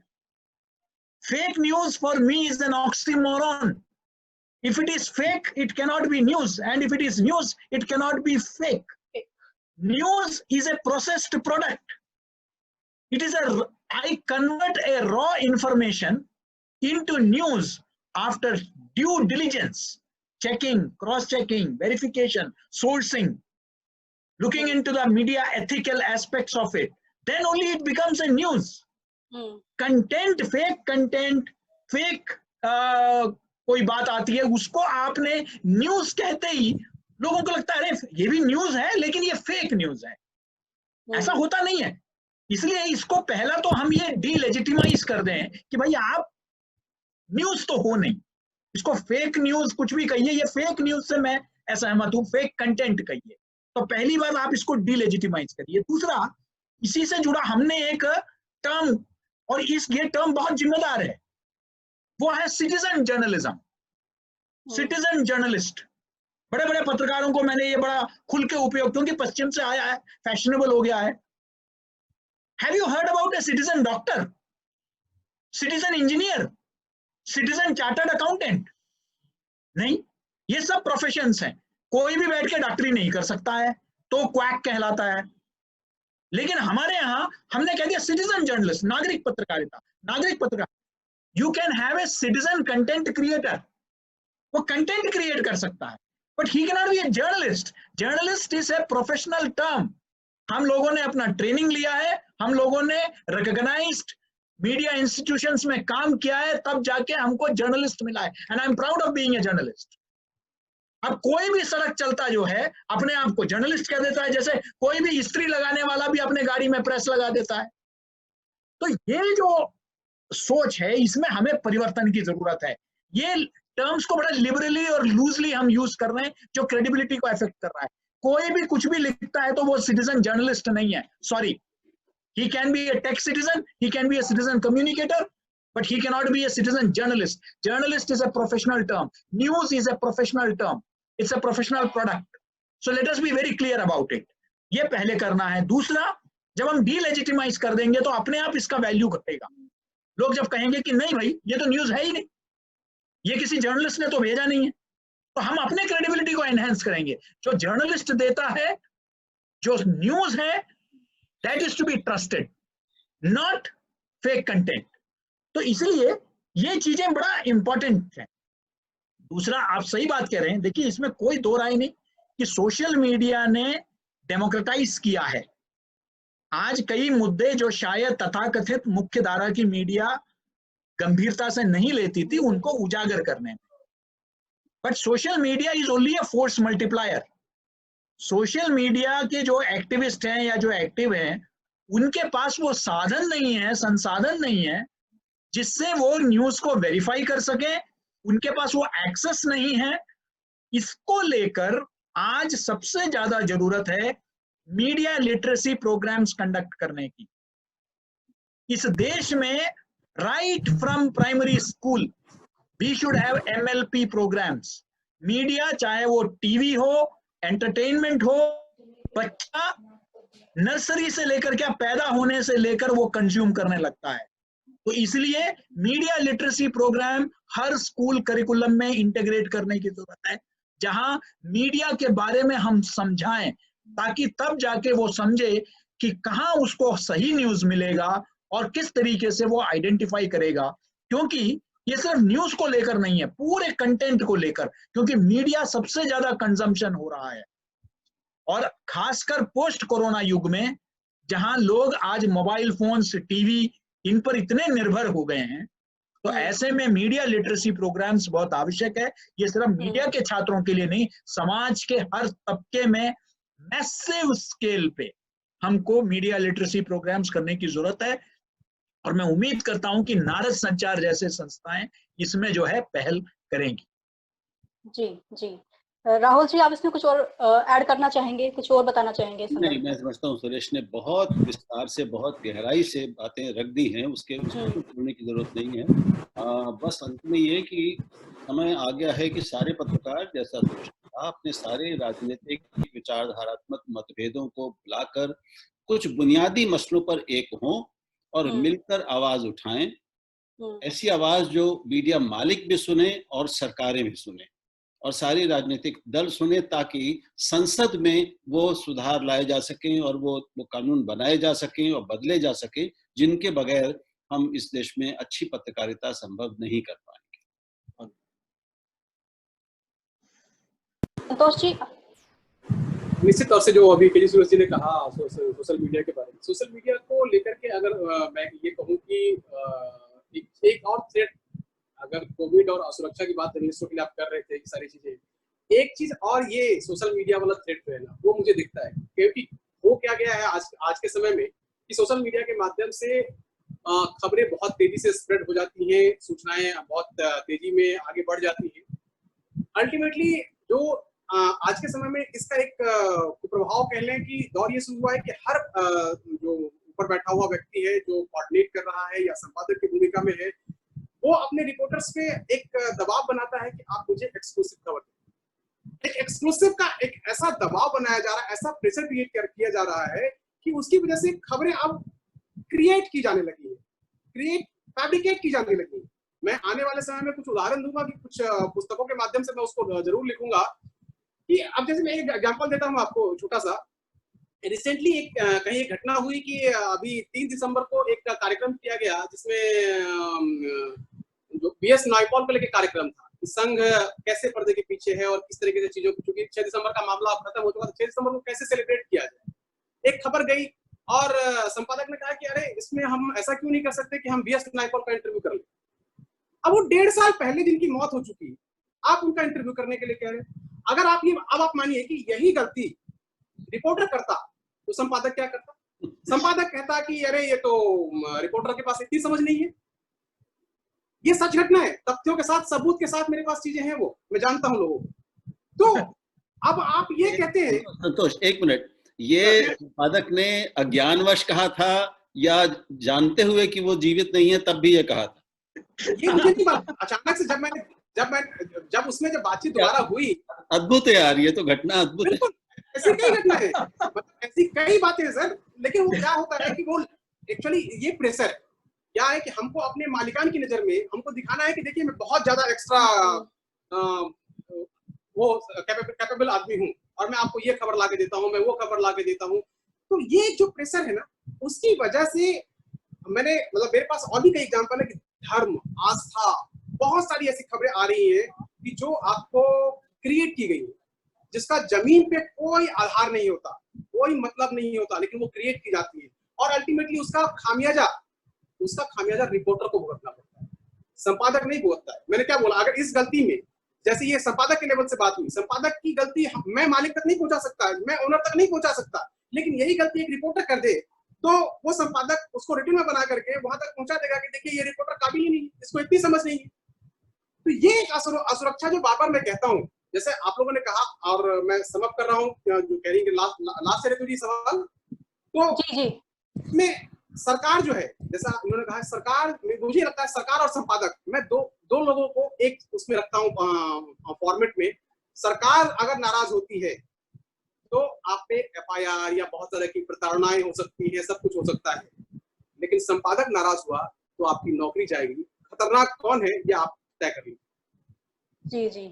Fake news for me is an oxymoron. If it is fake, it cannot be news, and if it is news, it cannot be fake. News is a processed product. It is I convert a raw information into news after due diligence, checking, cross-checking, verification, sourcing, looking into the media ethical aspects of it. Then only it becomes a news. Content, fake कोई बात आती है, उसको आपने news कहते ही लोगों को लगता है अरे ये भी न्यूज है लेकिन ये फेक न्यूज है। ऐसा होता नहीं है। इसलिए इसको पहला तो हम ये डीलेजिटिमाइज कर दें कि भाई आप न्यूज तो हो नहीं, इसको फेक न्यूज कुछ भी कहिए, ये फेक न्यूज से मैं असहमत हूं, फेक कंटेंट कहिए। तो पहली बात आप इसको डीलेजिटिमाइज करिए। दूसरा, इसी से जुड़ा हमने एक टर्म, और ये टर्म बहुत जिम्मेदार है, वो है सिटीजन जर्नलिज्म, सिटीजन जर्नलिस्ट। बड़े बड़े पत्रकारों को मैंने ये बड़ा खुल के उपयोग, क्योंकि पश्चिम से आया है, फैशनेबल हो गया है। Have you heard about a citizen doctor, citizen engineer, citizen chartered accountant? नहीं, ये सब प्रोफेशंस हैं। कोई भी बैठ के डॉक्टरी नहीं कर सकता है, तो क्वैक कहलाता है। लेकिन हमारे यहाँ हमने कह दिया सिटीजन जर्नलिस्ट, नागरिक पत्रकारिता, नागरिक पत्रकार। You can have a citizen content creator. वो कंटेंट क्रिएट कर सकता है, but he cannot be a journalist. Journalist is a professional term. हम लोगों ने अपना ट्रेनिंग लिया है, हम लोगों ने रिकॉग्नाइज्ड मीडिया इंस्टीट्यूशंस में काम किया है, तब जाके हमको जर्नलिस्ट मिला है। And I am proud of being a journalist. अब कोई भी सड़क चलता जो है अपने आप को जर्नलिस्ट कह देता है, जैसे कोई भी इस्त्री लगाने वाला भी अपने गाड़ी में प्रेस लगा देता है। तो ये जो सोच है, इसमें हमें परिवर्तन की जरूरत है। ये टर्म्स को बड़ा लिबरली और लूजली हम यूज कर रहे हैं, जो क्रेडिबिलिटी को अफेक्ट कर रहा है। कोई भी कुछ भी लिखता है तो वो सिटीजन जर्नलिस्ट नहीं है, sorry. He can be a tech citizen, he can be a citizen communicator, but he cannot be a citizen journalist. Journalist is a professional term. News is a professional term. It's a professional product. So let us be very clear about it. ये पहले करना है। दूसरा, जब हम delegitimise कर देंगे तो अपने आप इसका वैल्यू घटेगा। लोग जब कहेंगे कि नहीं भाई ये तो न्यूज है ही नहीं, ये किसी जर्नलिस्ट ने तो भेजा नहीं है, तो हम अपने क्रेडिबिलिटी को एनहेंस करेंगे। जो जर्नलिस्ट देता है, जो न्यूज है, that is to be trusted, not fake content. तो इसलिए ये चीजें बड़ा इंपॉर्टेंट है। दूसरा, आप सही बात कह रहे हैं। देखिए, इसमें कोई दो राय नहीं कि सोशल मीडिया ने डेमोक्रेटाइज किया है। आज कई मुद्दे जो शायद तथाकथित मुख्य धारा की मीडिया गंभीरता से नहीं लेती थी, उनको उजागर करने में। But social media is only a force multiplier. Social media के जो एक्टिविस्ट हैं या जो एक्टिव हैं, उनके पास वो साधन नहीं है, संसाधन नहीं है जिससे वो न्यूज को वेरीफाई कर सके। उनके पास वो एक्सेस नहीं है। इसको लेकर आज सबसे ज्यादा जरूरत है मीडिया लिटरेसी प्रोग्राम्स कंडक्ट करने की। इस देश में right from primary school we should have MLP programmes. Media, चाहे वो टीवी हो, एंटरटेनमेंट हो, बच्चा नर्सरी से लेकर, क्या पैदा होने से लेकर वो कंज्यूम करने लगता है। तो इसलिए मीडिया लिटरेसी प्रोग्राम हर स्कूल करिकुलम में इंटीग्रेट करने की जरूरत है, जहां मीडिया के बारे में हम समझाएं, ताकि तब जाके वो समझे कि कहाँ उसको सही न्यूज मिलेगा और किस तरीके से वो आइडेंटिफाई करेगा। क्योंकि ये सिर्फ न्यूज को लेकर नहीं है, पूरे कंटेंट को लेकर, क्योंकि मीडिया सबसे ज्यादा कंजम्पशन हो रहा है, और खासकर पोस्ट कोरोना युग में जहां लोग आज मोबाइल फोन्स, टीवी, इन पर इतने निर्भर हो गए हैं, तो ऐसे में मीडिया लिटरेसी प्रोग्राम्स बहुत आवश्यक है। ये सिर्फ मीडिया के छात्रों के लिए नहीं, समाज के हर तबके में मैसिव स्केल पे हमको मीडिया लिटरेसी प्रोग्राम्स करने की जरूरत है, और मैं उम्मीद करता हूं कि नारद संचार जैसे संस्थाएं इसमें जो है पहल करेंगी। जी जी, राहुल जी, आप इसमें कुछ और ऐड करना चाहेंगे, कुछ और बताना चाहेंगे? नहीं, मैं समझता हूँ सुरेश ने बहुत विस्तार से, बहुत गहराई से बातें रख दी हैं, उसको छोड़ने की जरूरत नहीं है। बस अंत में ये कि समय आ गया है कि सारे पत्रकार, जैसा सुरेश ने कहा, अपने सारे राजनीतिक विचारधारात्मक मतभेदों को भुलाकर कुछ बुनियादी मसलों पर एक हों और मिलकर आवाज उठाएं। ऐसी आवाज जो मीडिया मालिक भी सुने और सरकारें भी सुने और सारी राजनीतिक दल सुने, ताकि संसद में वो सुधार लाए जा सकें और वो कानून बनाए जा सकें और बदले जा सकें, जिनके बगैर हम इस देश में अच्छी पत्रकारिता संभव नहीं कर पाएंगे। संतोष जी? निश्चित तौर से जो अभी केजी सूरज जी ने कहा सोशल मीडिया के बारे में, सोशल मीडिया को लेकर के अगर मैं ये कहूँ कि एक और थ्रेट, अगर कोविड और असुरक्षा की बात जर्नलिस्टों के लिए आप कर रहे थे, ये सारी चीजें, एक चीज और ये सोशल मीडिया वाला थ्रेट जो है ना, वो मुझे दिखता है क्योंकि वो क्या गया है आज के समय में कि सोशल मीडिया के माध्यम से खबरें बहुत तेजी से स्प्रेड हो जाती हैं, सूचनाएं बहुत तेजी में आगे बढ़ जाती हैं। अल्टीमेटली जो आज के समय में इसका एक कुप्रभाव कह लें कि दौर ये शुरू हुआ है कि हर जो ऊपर बैठा हुआ व्यक्ति है, जो कोऑर्डिनेट कर रहा है या संपादक की भूमिका में है, वो अपने रिपोर्टर्स पे एक दबाव बनाता है कि आप मुझे एक्सक्लूसिव खबर दें। एक एक्सक्लूसिव का एक ऐसा दबाव बनाया जा रहा है, ऐसा प्रेशर क्रिएट किया जा रहा है कि उसकी वजह से खबरें अब क्रिएट की जाने लगी है, फैब्रिकेट की जाने लगी है। मैं आने वाले समय में कुछ उदाहरण दूंगा कि कुछ पुस्तकों के माध्यम से मैं उसको जरूर लिखूंगा कि अब जैसे मैं एक एग्जांपल देता हूं आपको छोटा सा। रिसेंटली कहीं एक घटना हुई कि अभी 3 दिसंबर को एक कार्यक्रम किया गया जिसमें जो बीएस नायपॉल को लेकर कार्यक्रम था कि संघ कैसे पर्दे के पीछे है और किस तरीके से चीजों को, क्योंकि 6 दिसंबर का मामला अब खत्म हो चुका था, 6 दिसंबर को कैसे सेलिब्रेट किया जाए। एक खबर गई और संपादक ने कहा कि अरे इसमें हम ऐसा क्यों नहीं कर सकते कि हम बीएस नायपॉल का इंटरव्यू कर लें। अब वो 1.5 साल पहले जिनकी मौत हो चुकी, आप उनका इंटरव्यू करने के लिए कह रहे हैं। अगर आप मानिए कि यही गलती रिपोर्टर करता तो संपादक क्या करता? संपादक कहता कि अरे ये तो रिपोर्टर के पास इतनी समझ नहीं है। ये सच घटना है, तथ्यों के साथ, सबूत के साथ मेरे पास चीजें हैं, वो मैं जानता हूं लोगों को। तो अब आप ये कहते हैं। संतोष, एक मिनट, ये संपादक ने अज्ञानवश कहा था या जानते हुए कि वो जीवित नहीं है तब भी ये कहा था? ये मुझे नहीं मालूम। अचानक से जब उसमें जब बातचीत दोबारा हुई, अद्भुत है यार, ये तो घटना अद्भुत है। ऐसी कई घटना है, ऐसी कई बातें हैं सर। लेकिन वो क्या होता है कि वो एक्चुअली ये प्रेशर क्या है कि हमको अपने मालिकान की नजर में हमको दिखाना है कि देखिए मैं बहुत ज्यादा एक्स्ट्रा वो कैपेबल आदमी हूँ और मैं आपको ये खबर ला के देता हूँ, मैं वो खबर ला के देता हूँ। तो ये जो प्रेशर है ना, उसकी वजह से मैंने मतलब मेरे पास और भी कई एग्जाम्पल है कि धर्म, आस्था, बहुत सारी ऐसी खबरें आ रही है कि जो आपको क्रिएट की गई है, जिसका जमीन पे कोई आधार नहीं होता, कोई मतलब नहीं होता, लेकिन वो क्रिएट की जाती है और अल्टीमेटली उसका खामियाजा रिपोर्टर को भुगतना पड़ता है, संपादक नहीं भुगतता है। मैंने क्या बोला, अगर इस गलती में, जैसे ये संपादक के लेवल से बात हुई, संपादक की गलती मैं मालिक तक नहीं पहुंचा सकता, मैं ओनर तक नहीं पहुंचा सकता, लेकिन यही गलती एक रिपोर्टर कर दे तो वो संपादक उसको रिटर्न में बना करके वहां तक पहुंचा देगा कि देखिए ये रिपोर्टर काबिल ही नहीं, इसको इतनी समझ नहीं है। तो ये एक असुरक्षा जो बार-बार मैं कहता हूँ, जैसे आप लोगों ने कहा और मैं समअप कर रहा हूँ जो कह रही है लास्ट से ऋतु जी सवाल, तो इसमें सरकार जो है, जैसा उन्होंने कहा, सरकार, मुझे लगता है सरकार और संपादक, मैं दो लोगों को एक उसमें रखता हूँ फॉर्मेट में। सरकार अगर नाराज होती है तो आप पे एफआईआर या बहुत तरह की प्रताड़नाएं हो सकती है, सब कुछ हो सकता है, लेकिन संपादक नाराज हुआ तो आपकी नौकरी जाएगी। खतरनाक कौन है ये आप तय कर लीजिए। जी जी,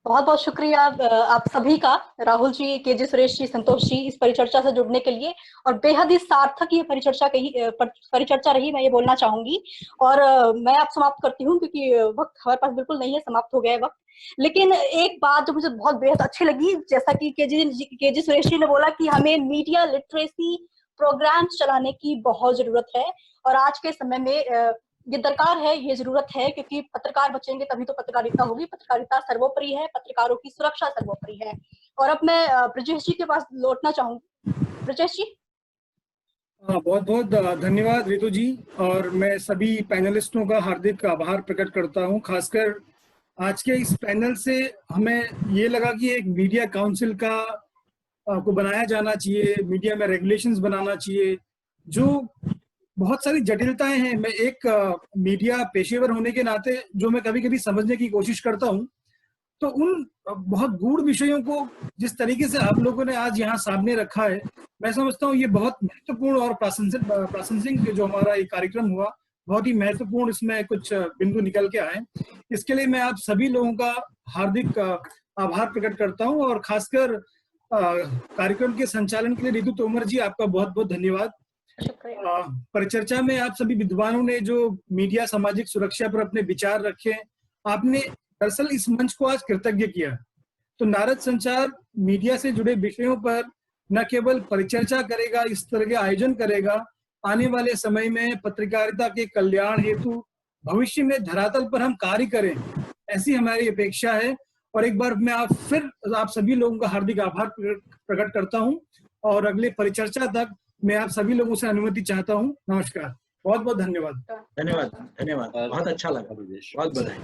बहुत बहुत शुक्रिया आप सभी का, राहुल जी, केजी सुरेश जी, संतोष जी, इस परिचर्चा से जुड़ने के लिए। और बेहद ही सार्थक ये परिचर्चा रही, मैं ये बोलना चाहूंगी। और मैं आप समाप्त करती हूँ क्योंकि वक्त हमारे पास बिल्कुल नहीं है, समाप्त हो गया है वक्त। लेकिन एक बात जो मुझे बहुत बेहद अच्छी लगी, जैसा कि केजी सुरेश जी ने बोला कि हमें मीडिया लिटरेसी प्रोग्राम्स चलाने की बहुत जरूरत है। और आज के समय में ये दरकार है, ये जरूरत है, क्योंकि पत्रकार बचेंगे तभी तो पत्रकारिता होगी। पत्रकारिता सर्वोपरि है, पत्रकारों की सुरक्षा सर्वोपरि है। और अब मैं ब्रजेश जी के पास लौटना चाहूंगी। ब्रजेश जी। बहुत बहुत धन्यवाद रितु जी, और मैं सभी पैनलिस्टों का हार्दिक आभार प्रकट करता हूं। खासकर आज के इस पैनल से हमें ये लगा कि एक मीडिया काउंसिल को बनाया जाना चाहिए, मीडिया में रेगुलेशंस बनाना चाहिए। जो बहुत सारी जटिलताएं हैं, मैं एक मीडिया पेशेवर होने के नाते जो मैं कभी कभी समझने की कोशिश करता हूं, तो उन बहुत गूढ़ विषयों को जिस तरीके से आप लोगों ने आज यहाँ सामने रखा है, मैं समझता हूँ ये बहुत महत्वपूर्ण और प्रासंगिक जो हमारा ये कार्यक्रम हुआ, बहुत ही महत्वपूर्ण इसमें कुछ बिंदु निकल के आए। इसके लिए मैं आप सभी लोगों का हार्दिक आभार प्रकट करता हूँ। और खासकर कार्यक्रम के संचालन के लिए रितु तोमर जी, आपका बहुत बहुत धन्यवाद। परिचर्चा में आप सभी विद्वानों ने जो मीडिया सामाजिक सुरक्षा पर अपने विचार रखे, आपने दरअसल इस मंच को आज कृतज्ञ किया। तो नारद संचार मीडिया से जुड़े विषयों पर न केवल परिचर्चा करेगा, इस तरह के आयोजन करेगा, आने वाले समय में पत्रकारिता के कल्याण हेतु भविष्य में धरातल पर हम कार्य करें, ऐसी हमारी अपेक्षा है। और एक बार मैं आप सभी लोगों का हार्दिक आभार प्रकट करता हूं, और अगले परिचर्चा तक मैं आप सभी लोगों से अनुमति चाहता हूं। नमस्कार, बहुत बहुत धन्यवाद। धन्यवाद, धन्यवाद, बहुत अच्छा लगा, बहुत बधाई।